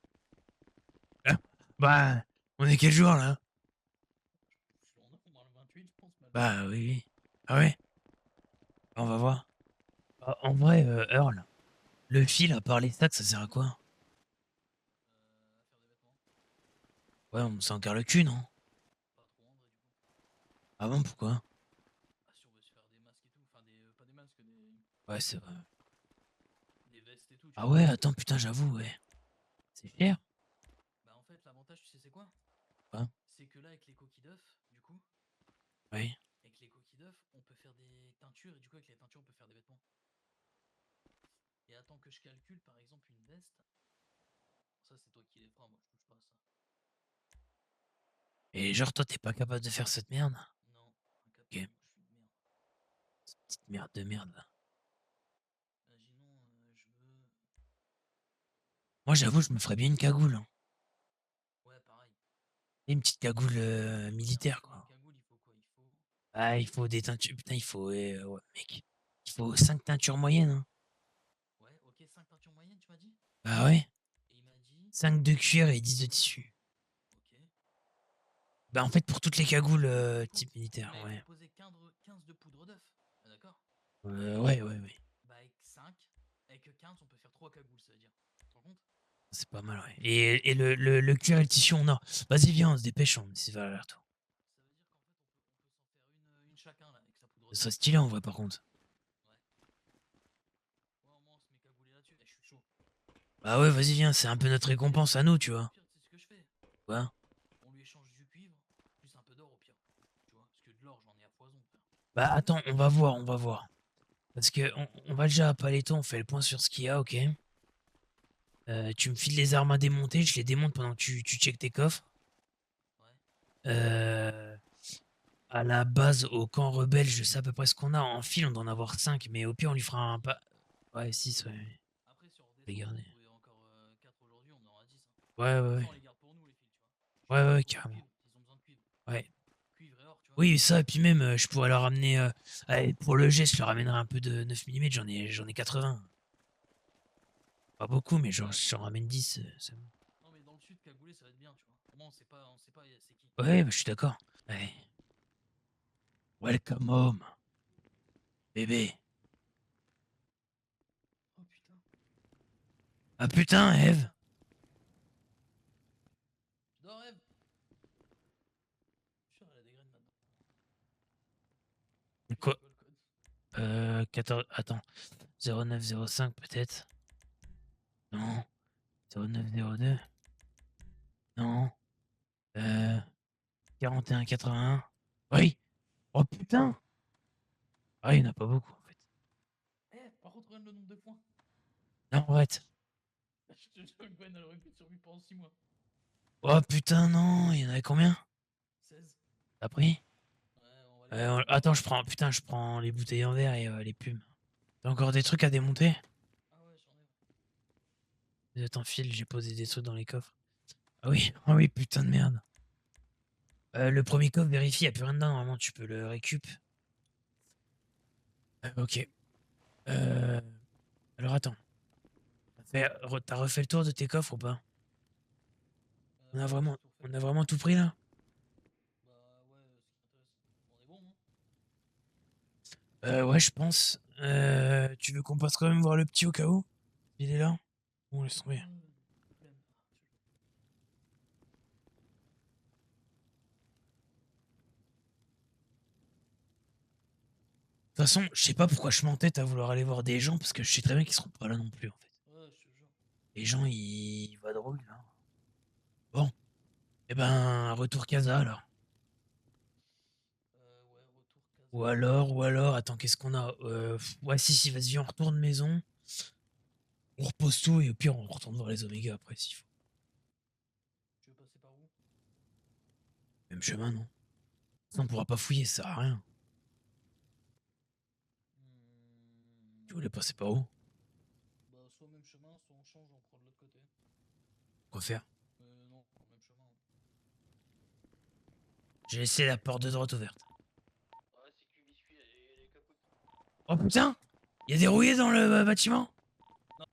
Bah, on est quel jour, là? On a au moins le 28, je pense. Bah oui, oui. Ah ouais? On va voir. Ah, en vrai, Earl, le fil, à part les sacs, ça sert à quoi? À faire des vêtements. Ouais, on s'en carre le cul, non? Pas trop en vrai, du coup. Ah bon, pourquoi? Ah, si on veut se faire des masques et tout. Enfin, pas des masques, Ouais, c'est vrai. des vestes et tout. Tu Ah vois. ouais, attends, putain, j'avoue, ouais. C'est cher? Bah, en fait, l'avantage, tu sais, c'est quoi? Quoi? C'est que là, avec les coquilles d'œufs, du coup, Oui. avec les coquilles d'œufs, on peut faire des teintures. Et du coup, avec les teintures, on peut faire des vêtements. Et attends que je calcule, par exemple, une veste. Ça, c'est toi qui les feras, moi, je touche pas à ça. Et genre, toi, t'es pas capable de faire cette merde? Non, incapable, Ok. moi, je suis une merde. Cette petite merde de merde, là. Imaginons, je veux. Moi, j'avoue, je me ferais bien une cagoule, hein. Ouais, pareil. Et une petite cagoule Mais militaire, pour une quoi. cagoule, il faut quoi? Il faut. Ah, il faut des teintures. Putain, il faut. Ouais, mec. Il faut 5 teintures moyennes, hein. Ouais, ok, 5 teintures moyennes, tu m'as dit? Bah ouais. Et il m'a dit. 5 de cuir et 10 de tissu. Ok. Bah, en fait, pour toutes les cagoules type Tu militaire, m'avais ouais. proposé 15 de poudre d'œuf. Ah, d'accord? Ouais, ouais, ouais. Bah, avec 5, avec 15, on peut faire 3 cagoules, ça veut dire. Tu te rends compte? C'est pas mal, ouais. Et le cuir et le tissu, on a. Vas-y, viens, on se dépêche, on essaie de faire l'aller-retour. Ça veut dire qu'en fait, on peut s'en faire une chacun, là, avec sa poudre Ça d'œuf. serait stylé, en vrai, par contre. Ouais, au moins, on se met cagoulé là-dessus. Eh, je suis chaud. Bah ouais, vas-y, viens, c'est un peu notre récompense à nous, tu vois. Au pire, tu sais ce que je fais? Quoi? On lui échange du cuivre, plus un peu d'or au pire. Tu vois? Parce que de l'or, j'en ai à foison, frère. Bah attends, on va voir, on va voir. Parce que on va déjà à Paletto, on fait le point sur ce qu'il y a, ok? Tu me files les armes à démonter, je les démonte pendant que tu checkes tes coffres. Ouais. À la base, au camp rebelle, je sais à peu près ce qu'on a. En fil, on doit en avoir 5, mais au pire, on lui fera un pas. Ouais, 6, ouais. Après, si on Les redescend, garder. on trouver encore 4 aujourd'hui, on en aura 10. Hein. Ouais, ouais, Ça, ouais. on les garde pour nous, les fils, tu vois. Ouais, ouais, Juste, il faut du carrément. cuivre. Ils ont besoin de cuivre. Ouais. Cuivre et or, tu vois. Oui, ça, et puis même, je pourrais leur amener. Allez, pour le geste, je leur ramènerai un peu de 9 mm, j'en ai 80. Pas beaucoup, mais genre, je t'en ramène 10, c'est bon. Non, mais dans le sud, cagoulé, ça va être bien, tu vois. Au moins, on sait pas c'est qui. Ouais, bah, je suis d'accord. Allez. Welcome home. Bébé. Oh putain. Ah putain, Eve. Tu dors, Eve? Je suis sûr, elle a des graines maintenant. Quoi? C'est le code? 14. Attends. 0905 peut-être. Non. 0902. Non. 4181. Oui. Oh putain. Ah, il n'y en a pas beaucoup en fait. Eh, par contre, regarde le nombre de points. Non, arrête. Je te jure que Gwen, elle aurait pu survivre pendant 6 mois. Oh putain, non. Il y en avait combien? 16. T'as pris? Ouais, on va les Attends, je prends. Putain, je prends les bouteilles en verre et les plumes. T'as encore des trucs à démonter? Ah ouais, j'en ai. Vous êtes en fil, j'ai posé des trucs dans les coffres. Ah oui, putain de merde. Le premier coffre, vérifie, y a plus rien dedans, normalement, tu peux le récup. Ok. Alors attends. T'as refait le tour de tes coffres ou pas? On a vraiment tout pris là? Bah ouais, ce qui m'intéresse. On est bon, hein? Ouais, je pense. Tu veux qu'on passe quand même voir le petit au cas où? Il est là? Bon, laisse tomber. Flemme. De toute façon, je sais pas pourquoi je m'entête à vouloir aller voir des gens parce que je sais très bien qu'ils seront pas là non plus en fait. Ouais, je te jure. Les gens, ils vadrouillent là. Bon. Eh ben, retour casa alors. Ouais, retour casa. Ou alors, attends, qu'est-ce qu'on a ouais, si, vas-y, on retourne maison. On repose tout et au pire, on retourne voir les Oméga après s'il faut. Tu veux passer par où? Même chemin, non? Sinon, on pourra pas fouiller, ça sert à rien. Tu voulais passer par où? Bah, soit même chemin, soit on change, on prend de l'autre côté. Quoi faire? Non, même chemin. J'ai laissé la porte de droite ouverte. Ouais, c'est que biscuit, elle est capote. Oh putain! Y'a des rouillés dans le bâtiment? Non.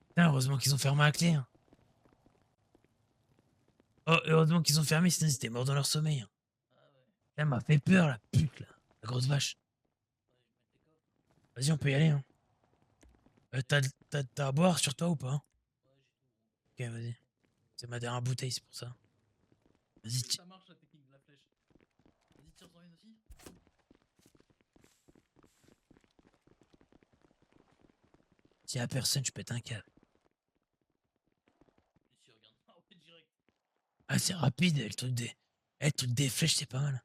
Putain, heureusement qu'ils ont fermé la clé. Hein. Oh, heureusement qu'ils ont fermé, sinon ils étaient morts dans leur sommeil. Hein. Ah ouais. Elle m'a fait peur, la pute, là. La grosse vache. Vas-y, on peut y aller. Hein. T'as à boire sur toi ou pas? Ok, vas-y. C'est ma dernière bouteille, c'est pour ça. Vas-y, Ça marche la technique de la flèche. Vas-y, tire-en une aussi. s'il y a personne, je pète un câble. Ici, regarde. Ah ouais, direct. Ah, c'est rapide, le truc des... le truc des flèches, c'est pas mal.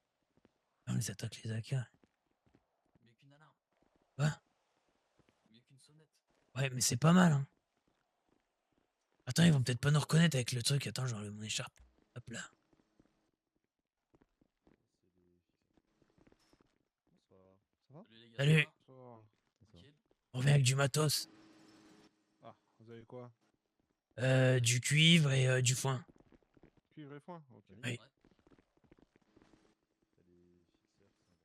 On les attaque les AK. Mieux qu'une alarme. Quoi? Mieux qu'une sonnette. Ouais, mais c'est pas mal, hein. Attends, ils vont peut-être pas nous reconnaître avec le truc. Attends, je vais enlever mon écharpe. Hop là. Bonsoir. Ça va? Salut les gars. Salut. Ça va? Bonsoir. Tranquille. On revient avec du matos. Ah, vous avez quoi? Du cuivre et du foin. Cuivre et foin? Ok. Oui. Ouais. T'as des fixeurs, c'est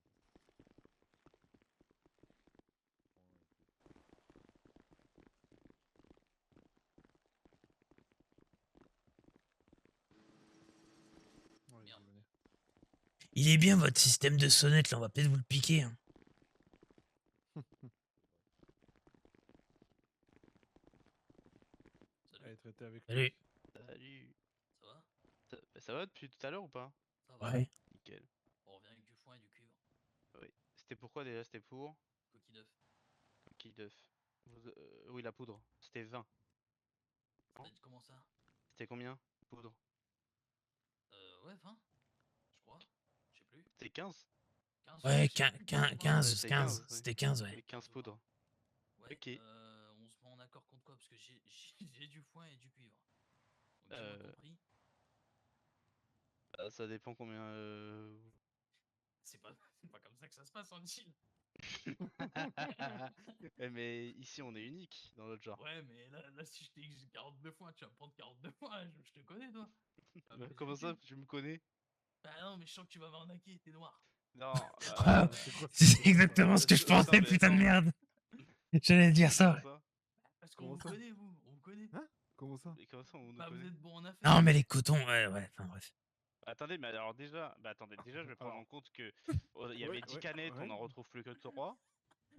Ouais, Merde. venez. Il est bien votre système de sonnette, là. On va peut-être vous le piquer. Hein. Salut. Allez, traiter avec Salut. lui. Salut. Ça va? Ça va depuis tout à l'heure ou pas? Ça va. Ouais. Nickel. On revient avec du foin et du cuivre. Oui. C'était pourquoi déjà? C'était pour Coquille d'œuf. coquille d'œuf. Oui, la poudre. C'était 20. T'as dit comment ça? C'était combien? Poudre. Ouais, 20. Je crois. Je sais plus. C'était 15? 15. Ouais, je sais plus, 15, ouais. 15, c'était 15. 15, oui. C'était 15, ouais. Oui, 15 poudres. Ouais, Ok. on se met en accord contre quoi? Parce que j'ai du foin et du cuivre. Donc dis-moi ton prix. Ça dépend combien. C'est pas comme ça que ça se passe en deal. Mais ici on est unique dans notre genre. Ouais, mais là si je t'ai dit que j'ai 42 foin, tu vas me prendre 42 foin, je te connais toi. Tu vas me baiser Comment le ça, cul. tu me connais? Bah non, mais je sens que tu vas m'arnaquer, t'es noir. Non. Ah, C'est quoi c'est ça? exactement ce que je Attends, pensais, mais putain de attends. merde. J'allais dire ça. Comment Ouais. ça? Parce qu'on Comment vous ça? connaît, vous, on vous connaît. Hein? Comment ça? Mais comment ça on nous Bah vous connaît? êtes bon en affaires. Non, mais les cotons, ouais, enfin bref. Attendez, mais alors déjà, attendez, déjà je vais prendre Alors. en compte que il y avait Ouais, 10 ouais, canettes, on ouais. en retrouve plus que 3.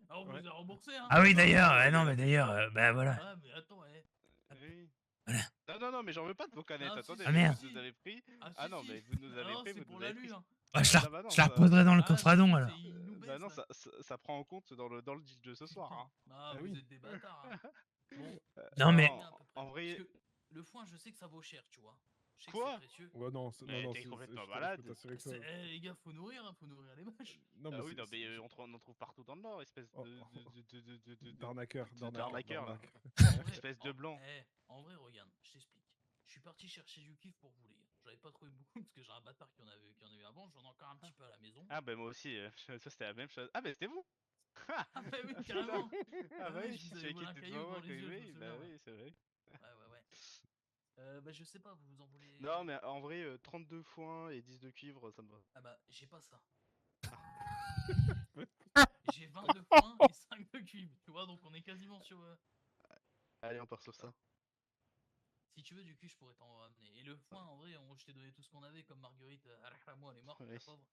Ah, on vous Ouais. a remboursé, hein. Ah oui, Non, d'ailleurs, non, non, il y mais a- d'ailleurs, bah voilà. Ah, mais attends, Oui. Voilà. Non, mais j'en veux pas de vos canettes, Non, si, attendez, Ah, si, mais merde. vous nous avez pris. Ah, Ah si, non, si. mais vous nous avez Non, pris, c'est vous pour nous la avez lue, pris. hein. Ouais, Ah bah non, je la ça- reposerai dans le Ah, coffre-à-don si, alors. il nous Bah baisse, non, là. ça prend en compte dans le deal de ce soir. Hein. Ah, Ah vous oui. êtes des bâtards, hein. Bon, Non, mais. combien à peu près? En vrai, Parce que le foin, je sais que ça vaut cher, tu vois. Je sais que Quoi? c'est précieux. Ouais, non, Mais non, t'es je complètement je peux malade. t'assurer que ça. Les gars, faut nourrir les vaches. Non, Ah mais oui, non, c'est. mais on en trouve partout dans le Nord, espèce Oh, de, oh, de, de, de, de, de, de- D'arnaqueur, de- d'arnaqueur, là. En vrai, Espèce de blanc. En vrai, regarde, je t'explique. Je suis parti chercher du kiff pour vous, les gars. J'avais pas trouvé beaucoup parce que j'ai un bâtard qui en a eu avant. J'en ai encore un petit peu à la maison. Ah bah moi aussi, ça c'était la même chose. Ah bah c'était vous. Ah, bah oui, Ah, carrément. putain. Ah bah Ouais, oui, je vous tu avais es volé un était caillou devant devant moi les quand yeux, je me oui, bah souviens. oui, c'est vrai. Bah, je sais pas, vous vous en voulez. Non, mais en vrai, 32 foins et 10 de cuivre, ça me va. Ah bah, j'ai pas ça. J'ai 20 de foin et 5 de cuivre, tu vois, donc on est quasiment sur. Allez, on part sur ça. Si tu veux du cul, je pourrais t'en ramener. Et le foin, en vrai, je t'ai donné tout ce qu'on avait, comme Marguerite, moi, elle est morte, Oui. la pauvre.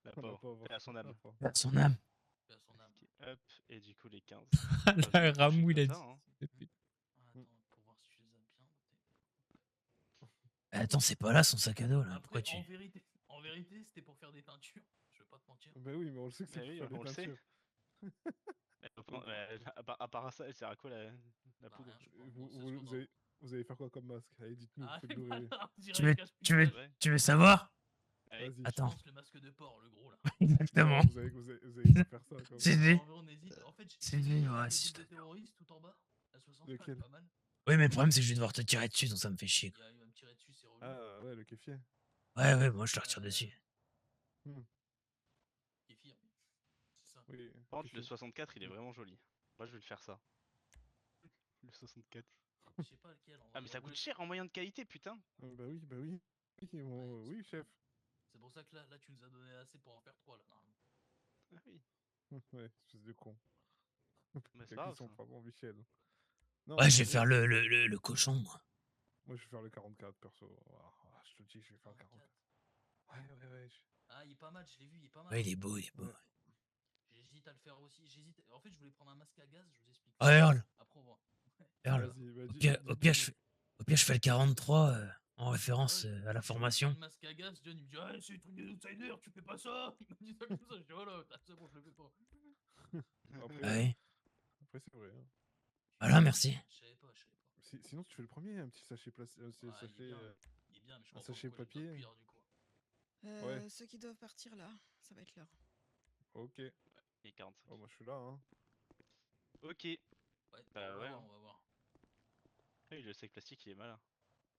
La La pauvre, pauvre. paix à son âme. La pauvre. À son âme. Paix à son âme. Ok, hop, et du coup les 15. La Ramou, il a dit. Hein. Attends, pour voir si tu les as bien notés. Attends, c'est pas là son sac à dos là. Pourquoi Après, tu. en vérité, c'était pour faire des teintures. pas te mentir. Bah oui, mais on le sait que c'est Bah pour oui, faire des on le sait. teintures. À part ça, elle sert à quoi la Bah, poudre? rien, je crois. Vous, Bon, c'est ce vous, qu'on vous a. allez, vous allez faire quoi comme masque? Allez, dites-nous, Ah, faites-nous rêver. voilà, on Tu dirait veux, cache-pistache. Ouais. tu veux savoir? Allez. Je Attends. pense le masque de porc, le gros là. Exactement. Non, vous allez pas faire ça quand C'est même. lui. En vrai, on hésite. En fait, C'est j'ai lui, vu ouais, le si je double de te- terroriste tout en bas. La 60, Lequel? pas mal. Oui, mais le problème, c'est que je vais devoir te tirer dessus, donc ça me fait chier. Il va me tirer dessus, c'est relou. Ah ouais, le kéfier. Ouais, moi, je te retire dessus. Hmm. Kéfir, oui. C'est ça. Oui, Par contre, le kéfier. 64, il est vraiment joli. Moi, je vais le faire ça. Le 64. Je sais pas lequel. Ah, mais ça coûte cher en moyen de qualité, putain. Bah oui, bah oui. Oui, chef. C'est pour ça que là, tu nous as donné assez pour en faire 3 là, normalement. Ah oui. Ouais, espèce de con. Mais c'est Les pas qui grave, sont ça. pas bons, Michel. Non, Ouais, je vais en faire vrai, le cochon, moi. moi je vais faire le 44 perso. Je te le dis, je vais faire le 44. 44. Ouais. Ah, il est pas mal, je l'ai vu, il est pas mal. Ouais, il est beau. Ouais. J'hésite à le faire aussi. J'hésite. En fait, je voulais prendre un masque à gaz, je vous explique. Oh, Earl, Après, on voit. Earl. Vas-y, bah, Au dis- pire, dis- au pire, dis- je fais, au pire, je fais le 43 en référence Ouais, à la je formation. prends le masque à gaz, John il me dit ah, c'est le truc des outsiders, tu fais pas ça. Il m'a dit ça comme ça, je dis voilà, c'est bon, je le fais pas. Après, Ouais. après c'est vrai. Hein. Voilà, merci. Je savais pas. Sinon, tu fais le premier, un petit sachet plastique. Ouais, il est bien, mais je un comprends sachet pourquoi j'ai besoin de papier. cuillère, du coup. Ouais. Ceux qui doivent partir là, ça va être l'heure. Ok. Et 45. Oh, moi je suis là, hein. Ok. Ouais, Bah on va ouais. voir, hein. on va voir. Oui, le sac plastique, il est malin.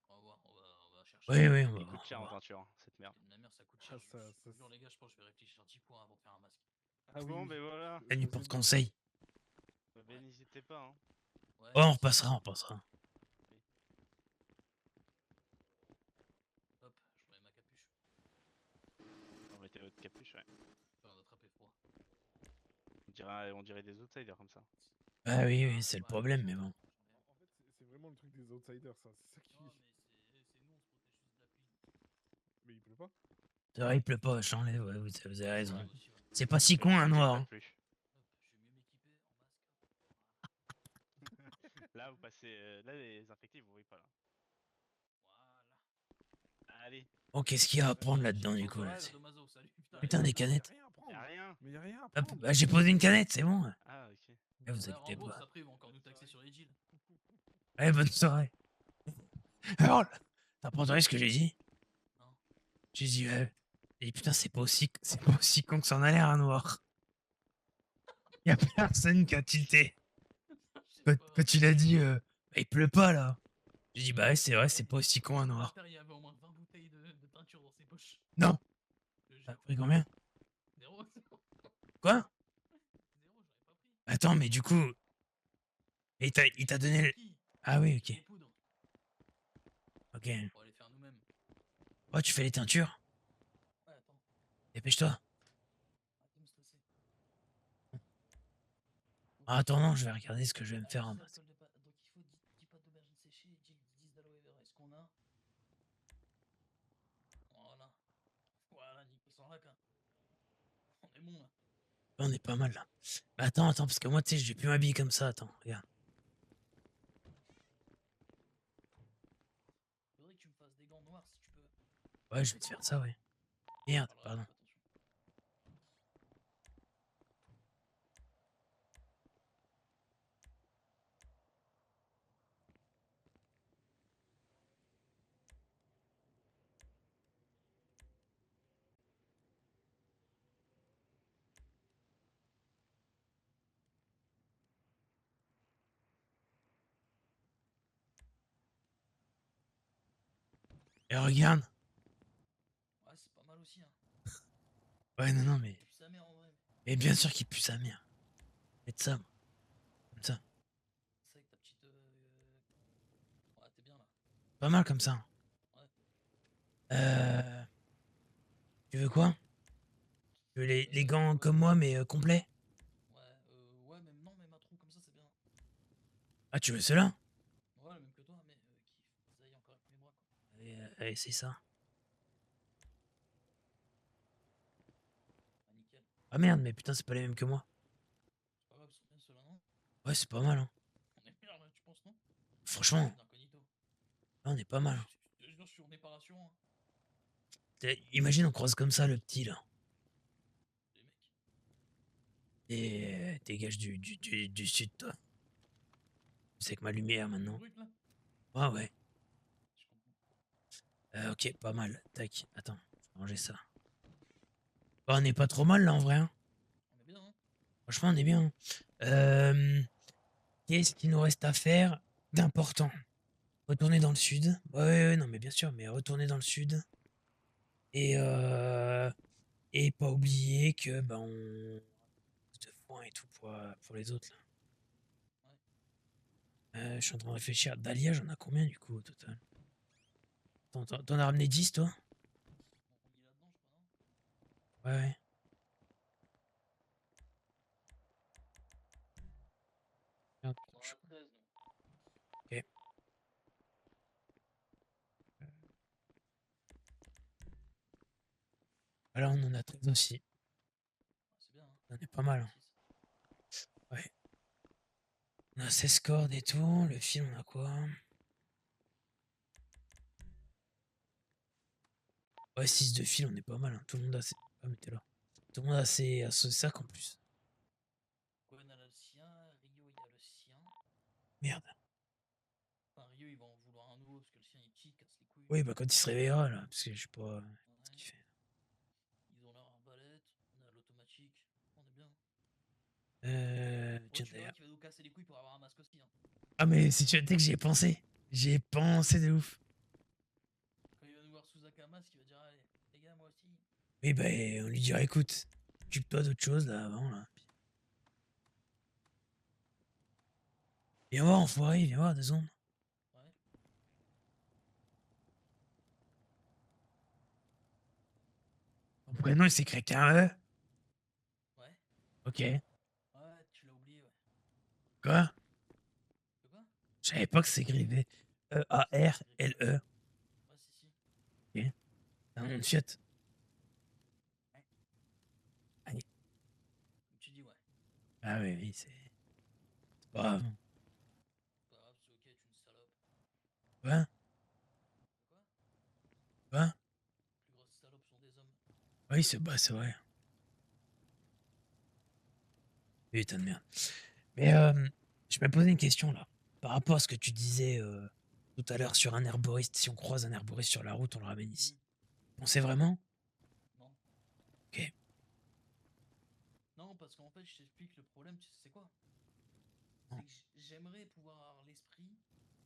On va voir, on va chercher. Oui, on Il va coûte cher en voir. teinture, hein, cette merde. Ma mère, ça coûte Ah, cher. ça- Je vous ça- jure, les gars, je pense que je vais réfléchir 10 points avant de faire un masque. Ah oui, Bon, oui. ben voilà. Elle lui Vas-y, porte bah, conseil. Bah, n'hésitez pas, hein. Ouais, Oh, on merci. repassera, on repassera. Hop, je remets ma capuche. On mettait votre capuche, ouais. Peur d'attraper froid. On dirait des outsiders comme ça. Ah oui, c'est le problème, mais bon. En fait, c'est vraiment le truc des outsiders, ça. C'est ça qui. Non, mais c'est nous, on se protège juste de la pluie. Mais il pleut pas. C'est vrai, il pleut pas, je t'enlève, ouais, vous avez raison. Ouais, aussi, ouais. C'est pas si con, un noir. Hein. Hop, je vais mieux m'équiper en masque. Là, vous passez. Là, les infectés, vous voyez pas là. Voilà. Allez. Bon, qu'est-ce qu'il y a à prendre là-dedans, du coup là, Courage, c'est- Domazo, salut. Putain, des canettes. Y'a rien à prendre. Y'a rien. Mais y'a rien à Hop, prendre. bah, j'ai posé une canette, c'est bon. Ah, ok. Eh, vous Ouais, inquiétez rembourse, pas. après ils vont encore nous taxer sur les deals. Allez, bonne soirée. Earl, t'as pas entendu ce que j'ai dit? Non. J'ai dit, et putain, c'est pas aussi con que ça en a l'air, un noir. Y a personne qui a tilté. Quand tu l'as dit, bah, il pleut pas là. J'ai dit, bah ouais, c'est vrai, c'est pas aussi con, un noir. Il y avait au moins 20 bouteilles de peinture dans ses poches. Non. Je jure. T'as pris combien? 0. Quoi? 0, j'en ai pas pris. Attends, mais du coup. Il t'a donné le. Qui? Ah oui, ok. Les poudres. Ok. On va les faire nous-mêmes. Oh, tu fais les teintures? Ouais, attends. Dépêche-toi. Arrête de me stresser. En attendant, je vais regarder ce que je vais me faire en bas. Donc il faut 10 pâtes d'aubergine séchées et 10 d'aloe vera. Est-ce qu'on a? Voilà. Voilà, nickel sans lac. On est bon là. On est pas mal là. Mais attends, parce que moi, tu sais, je vais plus m'habiller comme ça. Attends, regarde. Faudrait que tu me fasses des gants noirs si tu peux. Ouais, je vais te faire ça, ouais. Merde, pardon. Attention. Et regarde. Ouais, c'est pas mal aussi. Hein. Ouais, non, mais. Et puis sa mère en vrai. Mais bien sûr qu'il pue sa mère. Faites ça, moi. Comme ça. C'est avec ta petite. Ouais, t'es bien là. Pas mal comme ça. Tu veux quoi? Tu veux les gants comme moi, mais complets? Ouais, même non, même à trou comme ça, c'est bien. Ah, tu veux ceux-là? Ouais, même que toi, mais qui ça y est encore avec mes bras quoi. Allez, c'est ça. Ah, nickel. Ah merde, mais putain, c'est pas les mêmes que moi. C'est pas grave, c'est bien ceux-là, non? Ouais, c'est pas mal, hein. On est bien là, tu penses, non? Franchement, D'incognito. là, on est pas mal. Je te jure, je suis en réparation. Hein. Imagine, on croise comme ça le petit, là. Et dégage du sud, toi. C'est avec ma lumière Le maintenant. truc là? Ouais, ouais. Je comprends. Ok, pas mal. Tac, attends, je vais ranger ça. Bah, on n'est pas trop mal là en vrai. Hein. On est bien, hein? Franchement, on est bien. Euh, Qu'est-ce qu'il nous reste à faire d'important? Retourner dans le sud. Ouais, ouais, non, mais bien sûr, mais retourner dans le sud. Et pas oublier que bah, on de foin et tout pour les autres là. Je suis en train de réfléchir. Dahlia, j'en as combien du coup au total? T'en as ramené 10 toi? On est là-dedans, je crois, non? Ouais, ouais. Merde, On en a 13, nous. ok. Voilà, on en a 13 aussi. Ah, c'est bien, hein? On en est pas mal. Hein. Six. Ouais. On a 16 cordes et tout. Le fil, on a quoi? Ouais, 6 de fil, on est pas mal. Hein. Tout le monde a ses. Ah, mais t'es là. Tout le monde a ses sacs en plus. Gwen a le sien, Rio il a le sien. Merde. Enfin, Rio il va en vouloir un nouveau parce que le sien il casse les couilles. Oui, bah quand il se réveillera là. Parce que je sais pas Ouais. ce qu'il fait. Ils ont leur arbalète, on a l'automatique, on est bien. Tiens Tu verras d'ailleurs. qu'il va nous casser les couilles pour avoir un masque aussi. Hein. Ah, mais si tu étais que j'y ai pensé. J'y ai pensé de ouf. Quand il va nous voir sous un masque, il va dire allez, les gars, moi aussi. Oui, bah on lui dira écoute, occupe-toi d'autre chose là avant là. Viens voir, enfoiré, viens voir 2 secondes. Ouais. Ton prénom il s'écrit qu'un E. Ouais. Ok. Ouais, tu l'as oublié, ouais. Quoi? De quoi? Je savais pas que c'est écrit E-A-R-L-E. Ouais, si, si. Ok. C'est un nom de fiotte. Allez. Comme tu dis, ouais. Ah oui, oui, c'est pas grave. Pas grave, c'est ok, tu es une salope. Quoi? Quoi? Quoi? Les plus grosses salopes sont des hommes. Oui, c'est vrai. Putain de merde. Mais je me posais une question là. Par rapport à ce que tu disais tout à l'heure sur un herboriste, si on croise un herboriste sur la route, on le ramène ici. On sait vraiment? Non. Ok. Non, parce qu'en fait, je t'explique le problème, tu sais c'est quoi? C'est que j'aimerais pouvoir avoir l'esprit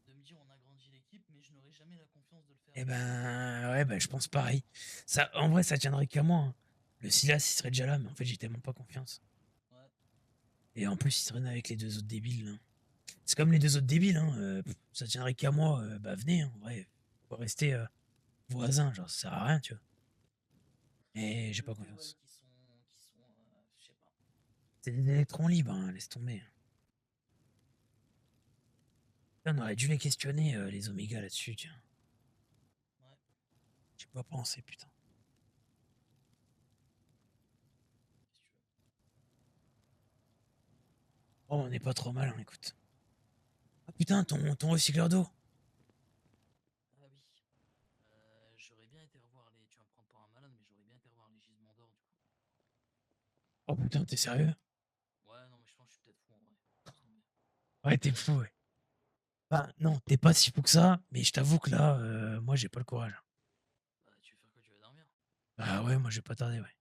de me dire on a grandi l'équipe, mais je n'aurais jamais la confiance de le faire. Eh ben, ouais, ben, je pense pareil. Ça, en vrai, ça tiendrait qu'à moi. Hein. Le Silas, il serait déjà là, mais en fait, j'ai tellement pas confiance. Ouais. Et en plus, il traîne avec les 2 autres débiles. Là. C'est comme les 2 autres débiles, hein. Ça tiendrait qu'à moi. Bah, venez, hein, en vrai. Faut rester voisins, genre, ça sert à rien, tu vois. Mais j'ai pas Ouais, confiance. qui sont, je sais pas. C'est des électrons libres, hein, laisse tomber. On aurait dû les questionner, les Oméga, là-dessus, tiens. Ouais. J'ai pas pensé, putain. Qu'est-ce que tu veux? Oh, on est pas trop mal, hein, écoute. Ah putain, ton recycleur d'eau. Ah oui. J'aurais bien été revoir les. Tu vas me prendre pour un malade, mais j'aurais bien été revoir les gisements d'or du coup. Oh putain, t'es sérieux? Ouais, non, mais je pense que je suis peut-être fou en vrai. Laisse tomber. Ouais, t'es fou, ouais. Enfin, non, t'es pas si fou que ça, mais je t'avoue que là, moi, j'ai pas le courage. Bah, tu veux faire quoi? Tu vas dormir? Ah ouais, moi, j'ai pas tardé, ouais.